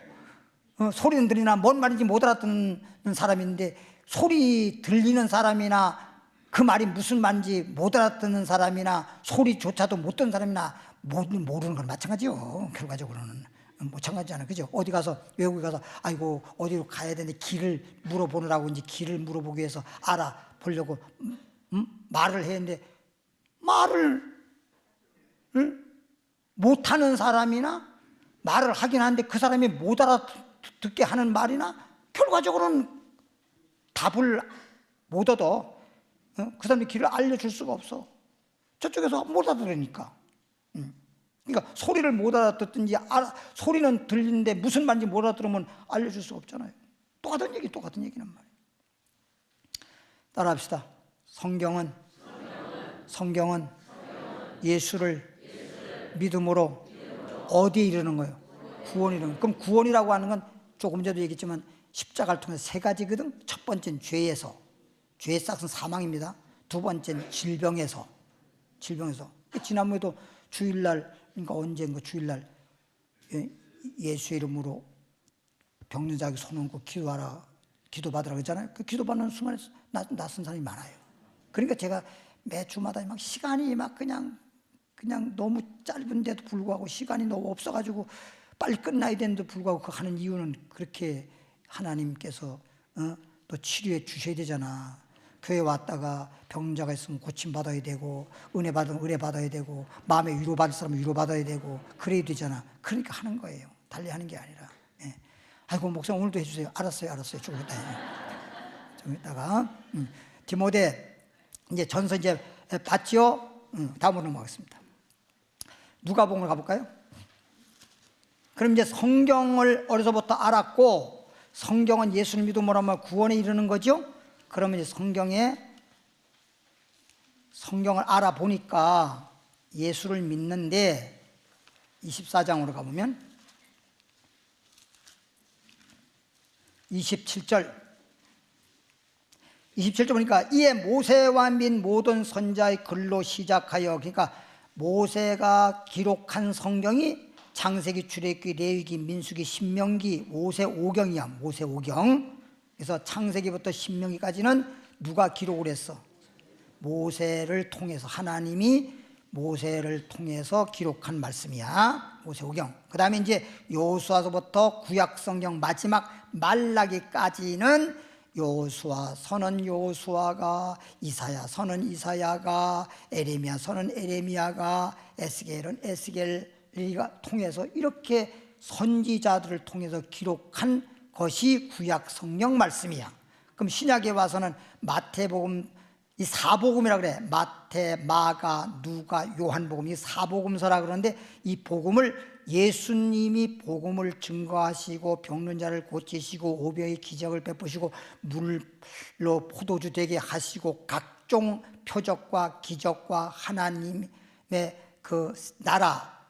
소리는 들리나 뭔 말인지 못 알아듣는 사람인데 소리 들리는 사람이나 그 말이 무슨 말인지 못 알아듣는 사람이나 소리조차도 못 듣는 사람이나 모르는 건 마찬가지요. 결과적으로는 마찬가지잖아요. 그죠? 어디 가서 외국에 가서 아이고 어디로 가야 되는데 길을 물어보느라고 이제 길을 물어보기 위해서 알아보려고 말을 했는데 말을 못하는 사람이나 말을 하긴 하는데 그 사람이 못 알아듣게 하는 말이나 결과적으로는 답을 못 얻어. 그 사람이 길을 알려줄 수가 없어. 저쪽에서 못 알아들으니까. 그러니까 소리를 못 알아듣든지 소리는 들리는데 무슨 말인지 못 알아들으면 알려줄 수 없잖아요. 똑같은 얘기란 말이에요. 따라합시다. 성경은 예수를 믿음으로 어디에 이르는 거예요? 구원이 이르는 거예요. 그럼 구원이라고 하는 건 조금 전에도 얘기했지만 십자가를 통해서 세 가지거든. 첫 번째는 죄의 싹은 사망입니다. 두 번째는 질병에서. 지난번에도 주일날, 그러니까 언젠가 주일날 예수의 이름으로 병든 자에게 손 얹고 기도받으라 그랬잖아요. 그 기도받는 순간에 낯선 사람이 많아요. 그러니까 제가 매 주마다 막 시간이 막 그냥 너무 짧은데도 불구하고 시간이 너무 없어가지고 빨리 끝나야 되는데도 불구하고 그 하는 이유는 그렇게 하나님께서 또 치료해 주셔야 되잖아. 교회 왔다가 병자가 있으면 고침받아야 되고 은혜 받으면 은혜 받아야 되고 마음에 위로받을 사람은 위로받아야 되고 그래야 되잖아. 그러니까 하는 거예요. 달리 하는 게 아니라. 예. 아이고 목사님 오늘도 해주세요. 알았어요. 조금 이따 좀 이따가. 디모데 이제 전서 이제 봤지요? 다음으로 넘어가겠습니다. 누가복음으로 가볼까요? 그럼 이제 성경을 어려서부터 알았고, 성경은 예수를 믿음으로 하면 구원에 이르는 거죠. 그러면 이제 성경을 알아보니까 예수를 믿는데, 24장으로 가보면 27절 보니까 이에 모세와 및 모든 선자의 글로 시작하여, 그러니까 모세가 기록한 성경이 창세기, 출애굽기, 레위기, 민수기, 신명기, 모세오경이야. 모세오경. 그래서 창세기부터 신명기까지는 누가 기록을 했어? 모세를 통해서, 하나님이 모세를 통해서 기록한 말씀이야. 모세오경. 그 다음에 이제 여호수아서부터 구약성경 마지막 말라기까지는 여호수아 선은 여호수아가, 이사야 선은 이사야가, 에레미야 선은 에레미야가, 에스겔은 에스겔이가 통해서 이렇게 선지자들을 통해서 기록한 것이 구약성경 말씀이야. 그럼 신약에 와서는 마태복음, 이 사복음이라 그래. 마태, 마가, 누가, 요한복음, 이 사복음서라 그러는데, 이 복음을 예수님이 복음을 증거하시고 병든 자를 고치시고 오병의 기적을 베푸시고 물로 포도주 되게 하시고 각종 표적과 기적과 하나님의 그 나라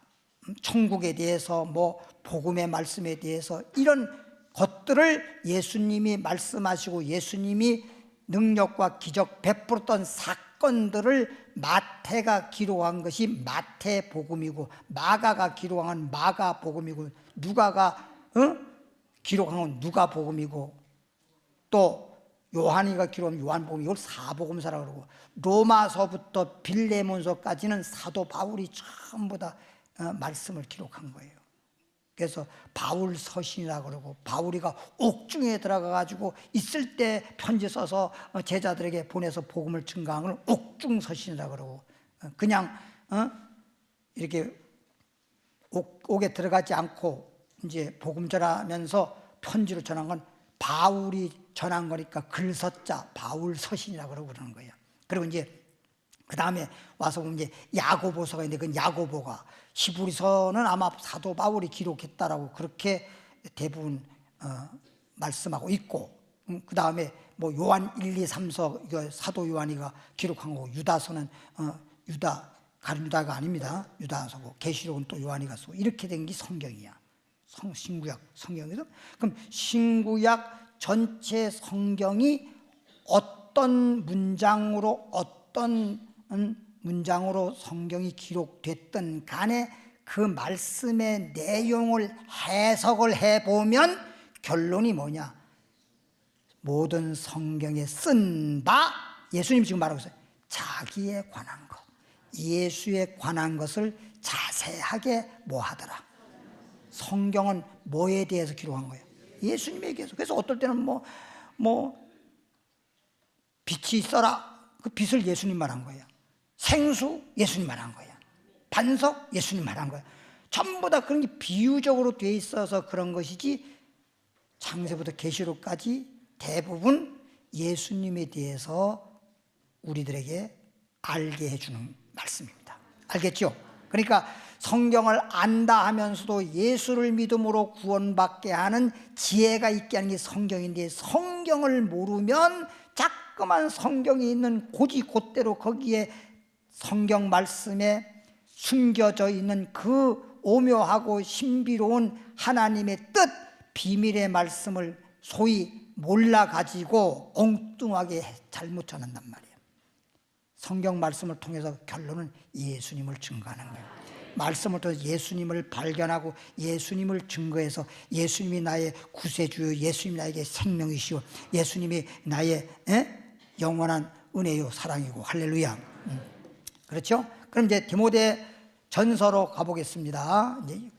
천국에 대해서, 뭐 복음의 말씀에 대해서, 이런 것들을 예수님이 말씀하시고 예수님이 능력과 기적 베풀었던 사건들을 마태가 기록한 것이 마태복음이고, 마가가 기록한 마가복음이고, 누가가 기록한 건 누가복음이고, 또 요한이가 기록한 요한복음, 이걸 사복음서라 그러고, 로마서부터 빌레몬서까지는 사도 바울이 전부 다 말씀을 기록한 거예요. 그래서 바울 서신이라 그러고, 바울이가 옥중에 들어가 가지고 있을 때 편지 써서 제자들에게 보내서 복음을 증거한 걸 옥중 서신이라 그러고, 그냥 이렇게 옥에 들어가지 않고 이제 복음 전하면서 편지로 전한 건 바울이 전한 거니까 글서자 바울 서신이라 그러고 그러는 거예요. 그리고 이제 그 다음에 와서 보면 이제 야고보서가 있는데, 그 야고보가, 히브리서는 아마 사도 바울이 기록했다라고 그렇게 대부분 말씀하고 있고, 그 다음에 뭐 요한 1, 2, 3서 이거 사도 요한이가 기록한 거고, 유다서는 가룟 유다가 아닙니다. 유다서고, 계시록은 또 요한이가 쓰고, 이렇게 된 게 성경이야. 신구약 성경에서. 그럼 신구약 전체 성경이 어떤 문장으로 성경이 기록됐든 간에 그 말씀의 내용을 해석을 해보면 결론이 뭐냐? 모든 성경에 쓴 바, 예수님이 지금 말하고 있어요. 자기에 관한 것, 예수에 관한 것을 자세하게 뭐하더라? 성경은 뭐에 대해서 기록한 거예요? 예수님에 대해서. 그래서 어떨 때는 뭐 빛이 있어라, 그 빛을 예수님 말한 거예요. 생수 예수님 말한 거예요. 반석 예수님 말한 거예요. 전부 다 그런 게 비유적으로 돼 있어서 그런 것이지, 창세부터 계시록까지 대부분 예수님에 대해서 우리들에게 알게 해주는 말씀입니다. 알겠죠? 그러니까 성경을 안다 하면서도 예수를 믿음으로 구원받게 하는 지혜가 있게 하는 게 성경인데, 성경을 모르면 자꾸만 성경에 있는 고지곧대로 거기에 성경 말씀에 숨겨져 있는 그 오묘하고 신비로운 하나님의 뜻, 비밀의 말씀을 소위 몰라가지고 엉뚱하게 잘못 전한단 말이에요. 성경 말씀을 통해서 결론은 예수님을 증거하는 거예요. 말씀을 통해서 예수님을 발견하고 예수님을 증거해서, 예수님이 나의 구세주요, 예수님이 나에게 생명이시오, 예수님이 나의 영원한 은혜요 사랑이고, 할렐루야. 그렇죠? 그럼 이제 디모데 전서로 가보겠습니다. 이제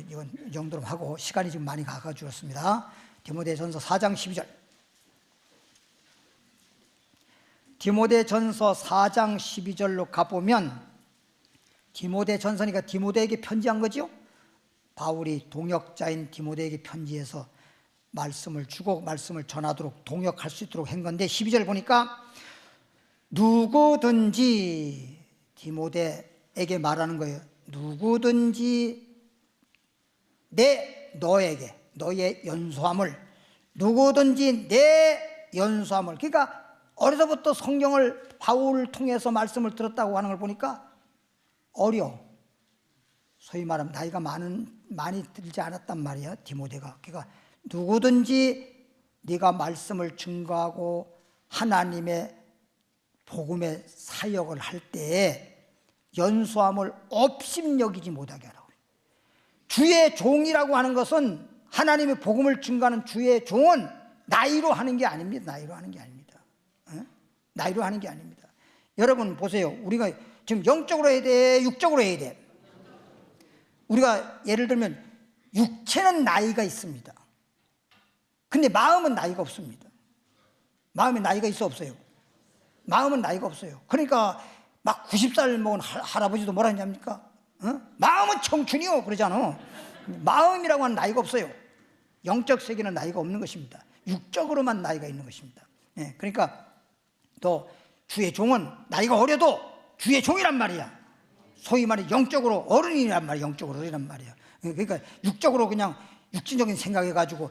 이건 이 정도로 하고 시간이 지금 많이 가까워졌습니다. 디모데 전서 4장 12절. 디모데 전서 4장 12절로 가보면, 디모데 전서니까 디모데에게 편지한 거죠. 바울이 동역자인 디모데에게 편지해서 말씀을 주고 말씀을 전하도록 동역할 수 있도록 한 건데 12절 보니까 누구든지 디모데에게 말하는 거예요. 누구든지 너에게 너의 연소함을 누구든지 내 연소함을 그러니까 어려서부터 성경을 바울을 통해서 말씀을 들었다고 하는 걸 보니까 어려 소위 말하면 나이가 많이 들지 않았단 말이야 디모데가. 그러니까 누구든지 네가 말씀을 증거하고 하나님의 복음의 사역을 할 때에 연소함을 업심여기지 못하게 하라고. 주의 종이라고 하는 것은 하나님의 복음을 증거하는 주의 종은 나이로 하는 게 아닙니다. 나이로 하는 게 아닙니다. 나이로 하는 게 아닙니다. 여러분 보세요. 우리가 지금 영적으로 해야 돼, 육적으로 해야 돼. 우리가 예를 들면 육체는 나이가 있습니다. 근데 마음은 나이가 없습니다. 마음에 나이가 있어 없어요? 마음은 나이가 없어요. 그러니까 막 90살 먹은 할아버지도 뭐라 하냐니까 마음은 청춘이요 그러잖아. 마음이라고 하는 나이가 없어요. 영적 세계는 나이가 없는 것입니다. 육적으로만 나이가 있는 것입니다. 그러니까 또 주의 종은 나이가 어려도 주의 종이란 말이야. 소위 말해 영적으로 어른이란 말이야. 영적으로 어른이란 말이야. 그러니까 육적으로 그냥 육신적인 생각해가지고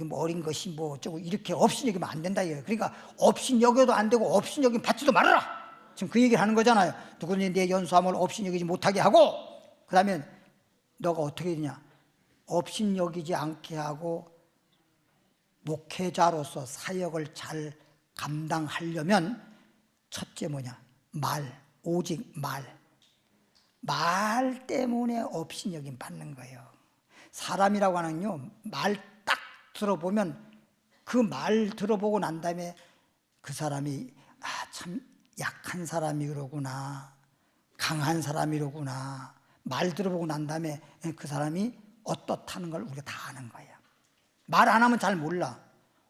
뭐 어린 것이 뭐 어쩌고 이렇게 업신여기면 안 된다 이거예요. 그러니까 업신여겨도 안 되고 업신여김 받지도 말아라. 지금 그 얘기를 하는 거잖아요. 누구든지 내 연소함을 업신여기지 못하게 하고 그 다음에 너가 어떻게 되냐. 업신여기지 않게 하고 목회자로서 사역을 잘 감당하려면 첫째 뭐냐. 오직 말 때문에 업신여김 받는 거예요. 사람이라고 하는요 말 딱 들어보면 그 말 들어보고 난 다음에 그 사람이 참 약한 사람이로구나 강한 사람이로구나 말 들어보고 난 다음에 그 사람이 어떻다는 걸 우리가 다 아는 거예요. 말 안 하면 잘 몰라.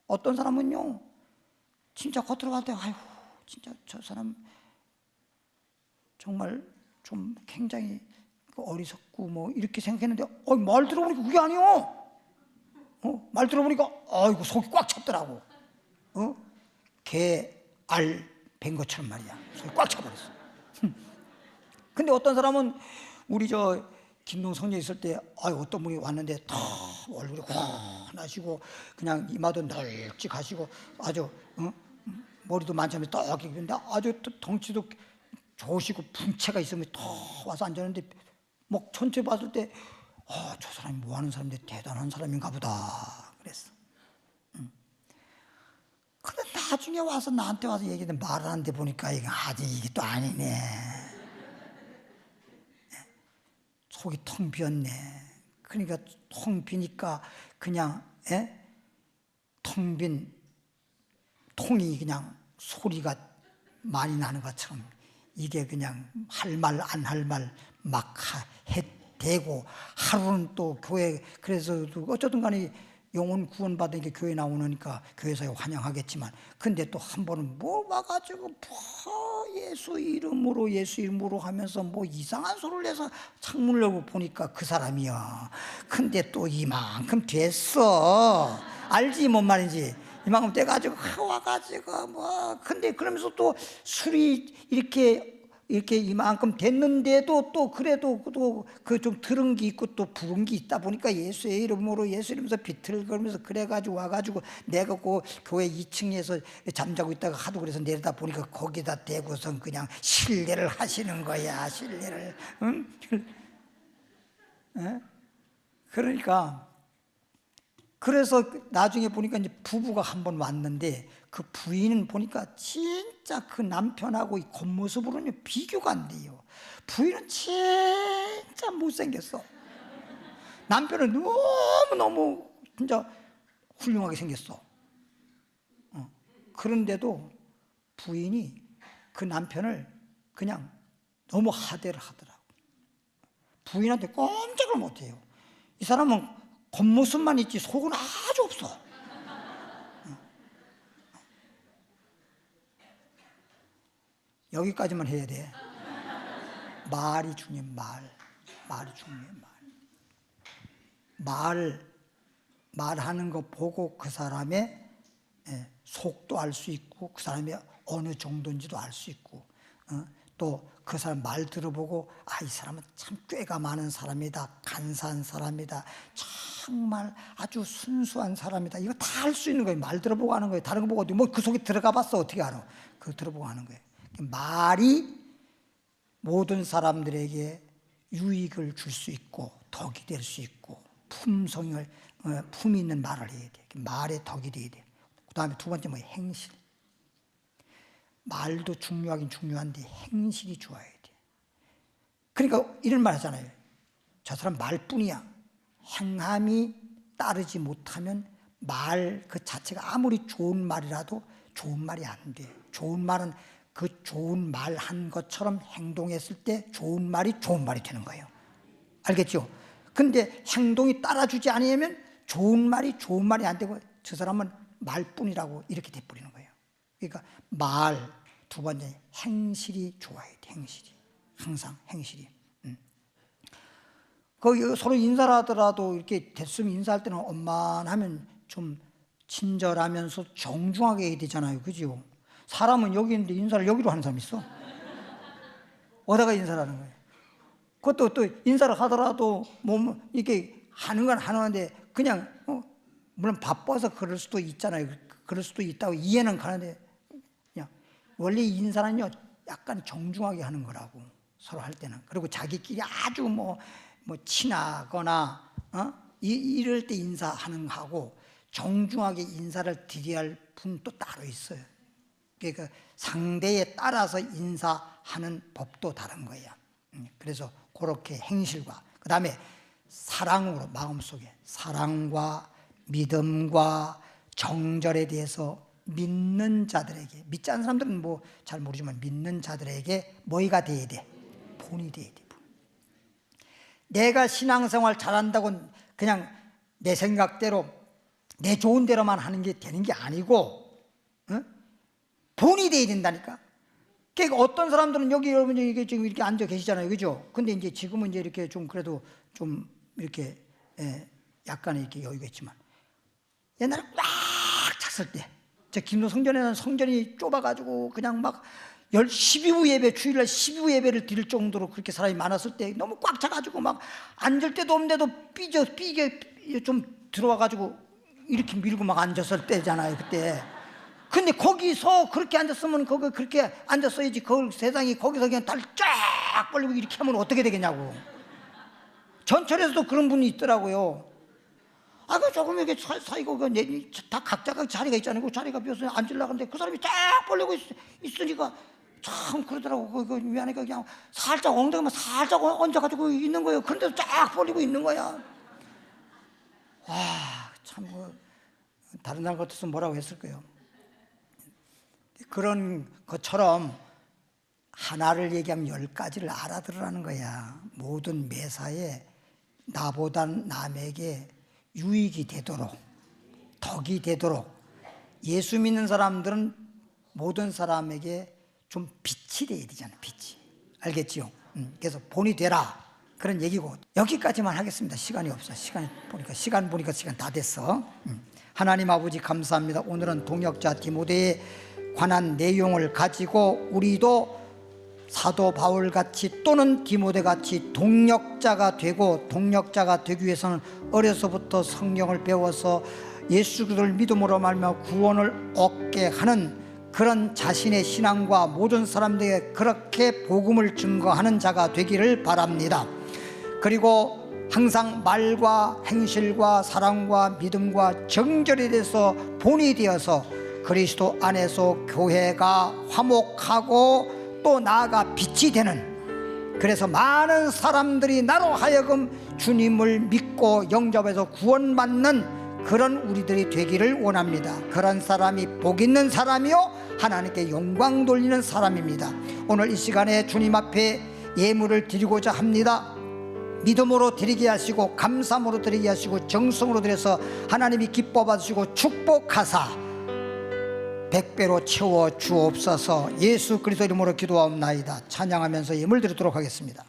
어떤 사람은요 진짜 겉으로 봤을 때 아이고 진짜 저 사람 정말 좀 굉장히 어리석고 뭐 이렇게 생각했는데 말 들어보니까 그게 아니요. 말 들어보니까 아이고 속이 꽉 찼더라고. 개 알 벤 것처럼 말이야. 속이 꽉 차버렸어. 근데 어떤 사람은 우리 저 김동 성녀 있을 때 어떤 분이 왔는데 다 얼굴이 환하시고 그냥 이마도 널찍하시고 아주 머리도 만점에 떡 있는데 아주 덩치도 좋으시고 풍채가 있으면 더 와서 앉았는데 막 전체 봤을 때 저 사람이 뭐 하는 사람인데 대단한 사람인가 보다 그랬어. 근데 나중에 와서 나한테 와서 얘기했는데 말을 하는데 보니까 이게 또 아니네. 속이 텅 비었네. 그러니까 텅 비니까 그냥 텅 빈 통이 그냥 소리가 많이 나는 것처럼 이게 그냥 할 말 안 할 말 막 대고 하루는 또 교회 그래서 어쩌든 간에 영혼 구원받은 게 교회 나오니까 교회에서 환영하겠지만 근데 또 한 번은 뭐 와가지고 예수 이름으로 하면서 뭐 이상한 소리를 해서 창문을 열고 보니까 그 사람이야. 근데 또 이만큼 됐어. 알지 뭔 말인지. 이만큼 돼가지고 와가지고 뭐 근데 그러면서 또 술이 이렇게 이만큼 됐는데도 또 그래도 그 좀 들은 게 있고 또 부은 게 있다 보니까 예수의 이름으로 예수 이러면서 비틀거리면서 그래가지고 와가지고 내가 그 교회 2층에서 잠자고 있다가 하도 그래서 내려다 보니까 거기다 대고선 그냥 신뢰를 하시는 거야. 신뢰를. 응? 그러니까 그래서 나중에 보니까 이제 부부가 한 번 왔는데 그 부인은 보니까 진짜 그 남편하고 이 겉모습으로는 비교가 안 돼요. 부인은 진짜 못생겼어. 남편은 너무 진짜 훌륭하게 생겼어. 그런데도 부인이 그 남편을 그냥 너무 하대를 하더라고. 부인한테 꼼짝을 못해요. 이 사람은 겉모습만 있지 속은 아주 없어. 여기까지만 해야 돼. 말이 중요해. 말이 중요해. 말하는 거 보고 그 사람의 속도 알 수 있고 그 사람이 어느 정도인지도 알 수 있고 또 그 사람 말 들어보고 이 사람은 참 꾀가 많은 사람이다, 간사한 사람이다, 정말 아주 순수한 사람이다, 이거 다 알 수 있는 거예요. 말 들어보고 하는 거예요. 다른 거 보고 뭐 그 속에 들어가 봤어 어떻게 알아? 그거 들어보고 하는 거예요. 말이 모든 사람들에게 유익을 줄 수 있고 덕이 될 수 있고 품 있는 말을 해야 돼. 말에 덕이 돼야 돼. 그 다음에 두 번째 행실. 말도 중요하긴 중요한데 행실이 좋아야 돼. 그러니까 이런 말 하잖아요. 저 사람 말뿐이야. 행함이 따르지 못하면 말 그 자체가 아무리 좋은 말이라도 좋은 말이 안 돼. 좋은 말은 그 좋은 말 한 것처럼 행동했을 때 좋은 말이 되는 거예요. 알겠죠? 근데 행동이 따라주지 않으면 좋은 말이 안 되고 저 사람은 말뿐이라고 이렇게 돼버리는 거예요. 그러니까 말, 두 번째 행실이 좋아야 돼. 행실이 항상 행실이. 그 서로 인사를 하더라도 이렇게 됐으면 인사할 때는 엄만 좀 친절하면서 정중하게 해야 되잖아요. 그죠? 사람은 여기 있는데 인사를 여기로 하는 사람 있어. 어디다가 인사를 하는 거예요. 그것도 또 인사를 하더라도 뭐 이렇게 하는 건 하는데 그냥 물론 바빠서 그럴 수도 있잖아요. 그럴 수도 있다고 이해는 가는데 그냥 원래 인사는요 약간 정중하게 하는 거라고 서로 할 때는. 그리고 자기끼리 아주 뭐 친하거나 이럴 때 인사하는 거하고 정중하게 인사를 드려야 할 분도 따로 있어요. 그러니까 상대에 따라서 인사하는 법도 다른 거예요. 그래서 그렇게 행실과 그 다음에 사랑으로 마음속에 사랑과 믿음과 정절에 대해서 믿는 자들에게, 믿지 않는 사람들은 뭐 잘 모르지만 믿는 자들에게 뭐가 돼야 돼? 본이 돼야 돼. 내가 신앙생활 잘한다고 그냥 내 생각대로 내 좋은 대로만 하는 게 되는 게 아니고 본이 돼야 된다니까. 그러니까 어떤 사람들은 여기 여러분이 이게 지금 이렇게 앉아 계시잖아요, 그죠? 근데 이제 지금은 이제 이렇게 좀 그래도 좀 이렇게 약간의 이렇게 여유가 있지만 옛날에 꽉 찼을 때, 저 김도 성전에는 성전이 좁아가지고 그냥 막 12부 예배, 주일날 12부 예배를 드릴 정도로 그렇게 사람이 많았을 때 너무 꽉 차가지고 막 앉을 데도 없는데도 삐게 좀 들어와가지고 이렇게 밀고 막 앉았을 때잖아요, 그때. 근데 거기서 그렇게 앉았으면 거기 그렇게 앉았어야지. 그 세상이 거기서 그냥 다리 쫙 벌리고 이렇게 하면 어떻게 되겠냐고. 전철에서도 그런 분이 있더라고요. 그 조금 이렇게 사이고 다 각자가 자리가 있잖아요. 그 자리가 비어서 앉으려고 하는데 그 사람이 쫙 벌리고 있으니까 참 그러더라고. 미안하니까 그냥 살짝 엉덩이만 살짝 얹어가지고 있는 거예요. 그런데도 쫙 벌리고 있는 거야. 참 다른 사람 같았으면 뭐라고 했을 거예요. 그런 것처럼 하나를 얘기하면 10가지를 알아들으라는 거야. 모든 매사에 나보다 남에게 유익이 되도록, 덕이 되도록. 예수 믿는 사람들은 모든 사람에게 좀 빛이 돼야 되잖아요. 빛이. 알겠지요? 그래서 본이 되라, 그런 얘기고. 여기까지만 하겠습니다. 시간이 없어. 시간 보니까 시간 다 됐어. 하나님 아버지 감사합니다. 오늘은 동역자 디모데에 관한 내용을 가지고 우리도 사도 바울같이 또는 디모데같이 동역자가 되기 위해서는 어려서부터 성경을 배워서 예수 그리스도를 믿음으로 말미암아 구원을 얻게 하는 그런 자신의 신앙과 모든 사람들에게 그렇게 복음을 증거하는 자가 되기를 바랍니다. 그리고 항상 말과 행실과 사랑과 믿음과 정절에 대해서 본이 되어서 그리스도 안에서 교회가 화목하고 또 나아가 빛이 되는, 그래서 많은 사람들이 나로 하여금 주님을 믿고 영접해서 구원받는 그런 우리들이 되기를 원합니다. 그런 사람이 복 있는 사람이요 하나님께 영광 돌리는 사람입니다. 오늘 이 시간에 주님 앞에 예물을 드리고자 합니다. 믿음으로 드리게 하시고 감사함으로 드리게 하시고 정성으로 드려서 하나님이 기뻐 받으시고 축복하사 100배로 채워 주옵소서. 예수 그리스도 이름으로 기도하옵나이다. 찬양하면서 예물 드리도록 하겠습니다.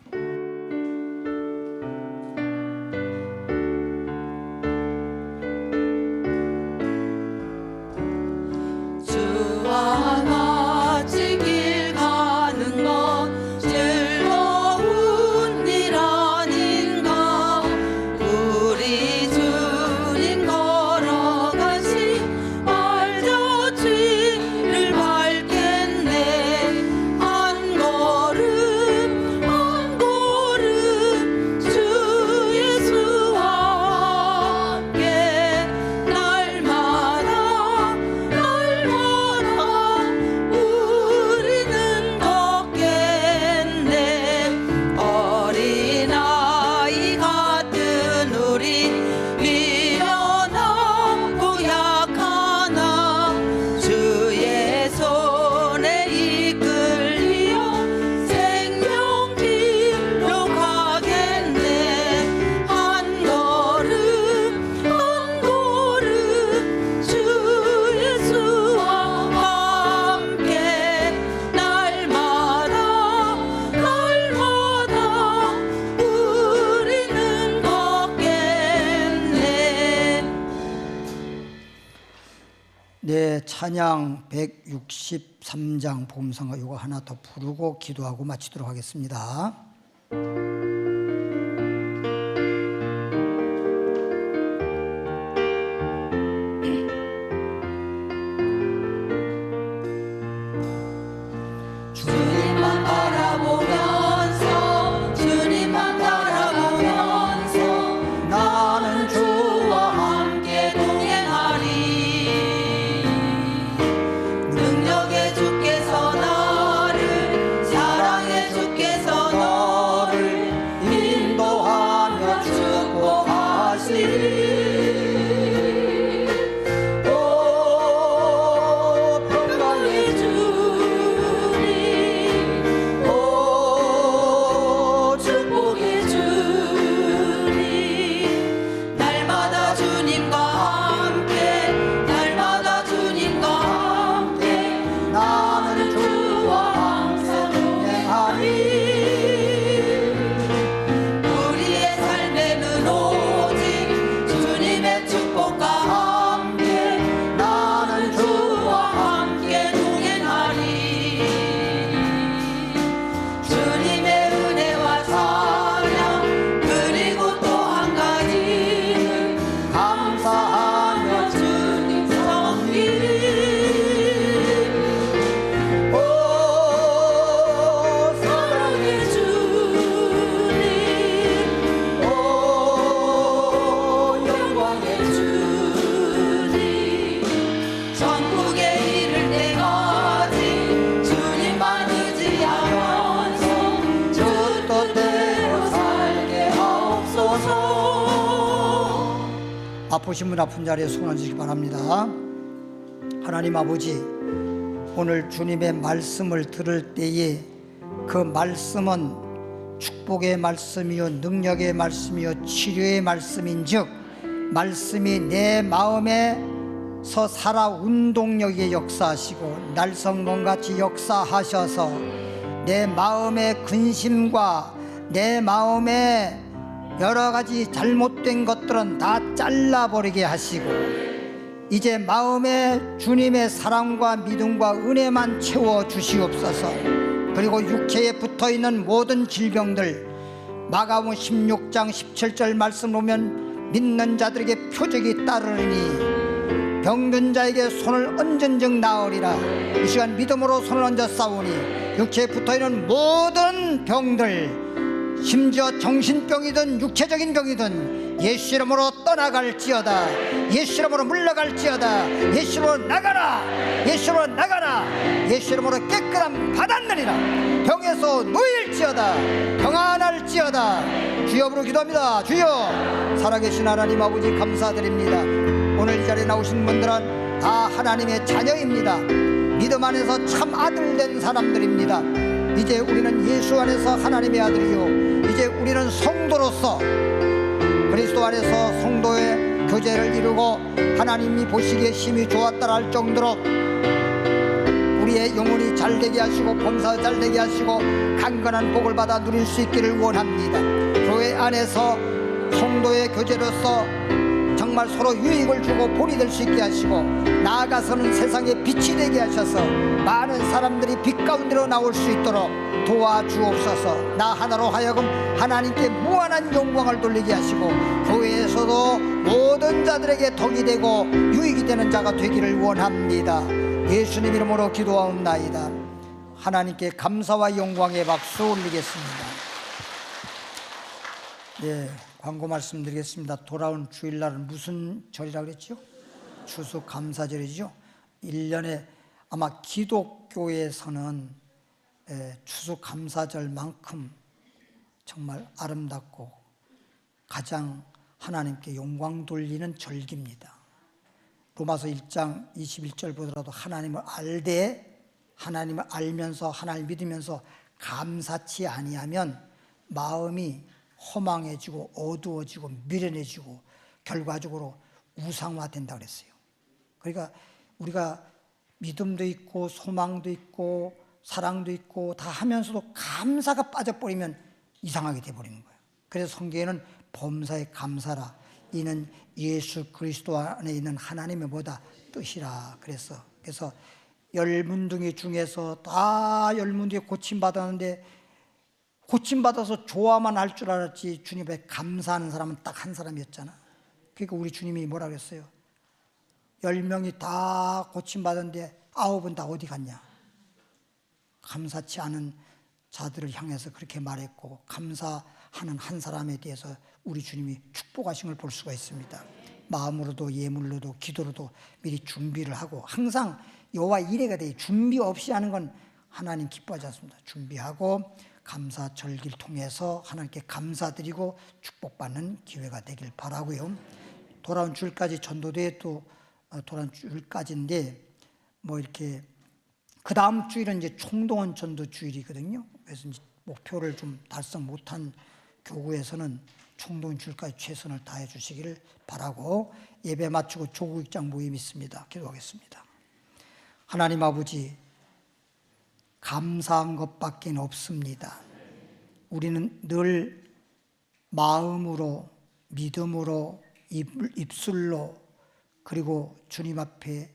찬양 163장 보험성가 이거 하나 더 부르고 기도하고 마치도록 하겠습니다. 주님만 바라보면서 주님만 바라보면서 나는 주와 함께 동행하리. 능력의 주께서 나를 사랑의 주께서 너를 인도하며 축복하시리. 아프신 분 아픈 자리에 손 얹으시기 바랍니다. 하나님 아버지, 오늘 주님의 말씀을 들을 때에 그 말씀은 축복의 말씀이요 능력의 말씀이요 치료의 말씀인즉 말씀이 내 마음에서 살아 운동력에 역사하시고 날성검같이 역사하셔서 내 마음의 근심과 내 마음의 여러 가지 잘못된 것들은 다 잘라버리게 하시고 이제 마음에 주님의 사랑과 믿음과 은혜만 채워주시옵소서. 그리고 육체에 붙어있는 모든 질병들, 마가복음 16장 17절 말씀 보면 믿는 자들에게 표적이 따르니 병든 자에게 손을 얹은 즉 나으리라. 이 시간 믿음으로 손을 얹어 싸우니 육체에 붙어있는 모든 병들, 심지어 정신병이든 육체적인 병이든 예수 이름으로 떠나갈지어다. 예수 이름으로 물러갈지어다. 예수 이름으로 나가라. 예수 이름으로 나가라. 예수 이름으로 깨끗함 받았느니라. 병에서 놓일지어다. 평안할지어다. 주여 부르 기도합니다. 주여. 살아계신 하나님 아버지 감사드립니다. 오늘 이 자리에 나오신 분들은 다 하나님의 자녀입니다. 믿음 안에서 참 아들 된 사람들입니다. 이제 우리는 예수 안에서 하나님의 아들이요 이제 우리는 성도로서 그리스도 안에서 성도의 교제를 이루고 하나님이 보시기에 심히 좋았다 할 정도로 우리의 영혼이 잘되게 하시고 범사 잘되게 하시고 강건한 복을 받아 누릴 수 있기를 원합니다. 교회 안에서 성도의 교제로서 정말 서로 유익을 주고 본이 될 수 있게 하시고 나아가서는 세상에 빛이 되게 하셔서 많은 사람들이 빛 가운데로 나올 수 있도록 도와주옵소서. 나 하나로 하여금 하나님께 무한한 영광을 돌리게 하시고 교회에서도 모든 자들에게 덕이 되고 유익이 되는 자가 되기를 원합니다. 예수님 이름으로 기도하옵나이다. 하나님께 감사와 영광의 박수 올리겠습니다. 네, 광고 말씀드리겠습니다. 돌아온 주일날은 무슨 절이라고 그랬죠? 추수감사절이죠. 1년에 아마 기독교에서는 추수감사절만큼 정말 아름답고 가장 하나님께 영광 돌리는 절기입니다. 로마서 1장 21절 보더라도 하나님을 알되 하나님을 알면서 하나님을 믿으면서 감사치 아니하면 마음이 허망해지고 어두워지고 미련해지고 결과적으로 우상화된다 그랬어요. 그러니까 우리가 믿음도 있고 소망도 있고 사랑도 있고 다 하면서도 감사가 빠져버리면 이상하게 돼버리는 거예요. 그래서 성경에는 범사에 감사라. 이는 예수 그리스도 안에 있는 하나님의 뭐다? 뜻이라. 그래서 그래서 10문둥이 중에서 다 10문둥이 고침받았는데 고침받아서 좋아만 할 줄 알았지 주님에 감사하는 사람은 딱 한 사람이었잖아. 그러니까 우리 주님이 뭐라 그랬어요? 10명이 다 고침받았는데 9은 다 어디 갔냐? 감사치 않은 자들을 향해서 그렇게 말했고, 감사하는 한 사람에 대해서 우리 주님이 축복하신 걸 볼 수가 있습니다. 마음으로도 예물로도 기도로도 미리 준비를 하고, 항상 여호와 이레가 돼 준비 없이 하는 건 하나님 기뻐하지 않습니다. 준비하고 감사 절기를 통해서 하나님께 감사드리고 축복받는 기회가 되길 바라고요. 돌아온 주일까지 전도대회 또 돌아온 주일까지인데 뭐 이렇게 그 다음 주일은 이제 총동원 전도 주일이거든요. 그래서 이제 목표를 좀 달성 못한 교구에서는 총동원 주일까지 최선을 다해 주시기를 바라고, 예배 마치고 조국 입장 모임 있습니다. 기도하겠습니다. 하나님 아버지, 감사한 것밖에 없습니다. 우리는 늘 마음으로, 믿음으로, 입술로, 그리고 주님 앞에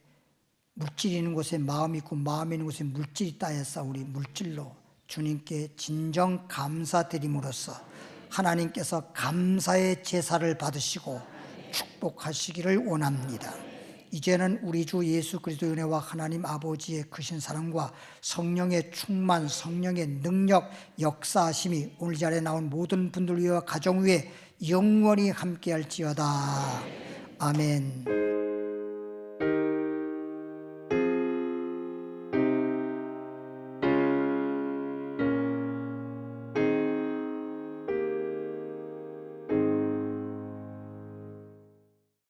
물질이 있는 곳에 마음이 있고 마음이 있는 곳에 물질이 있다 해서 우리 물질로 주님께 진정 감사드림으로써 하나님께서 감사의 제사를 받으시고 축복하시기를 원합니다. 이제는 우리 주 예수 그리스도의 은혜와 하나님 아버지의 크신 사랑과 성령의 충만, 성령의 능력, 역사하심이 오늘 자리에 나온 모든 분들 위와 가정 위에 영원히 함께할지어다. 아멘.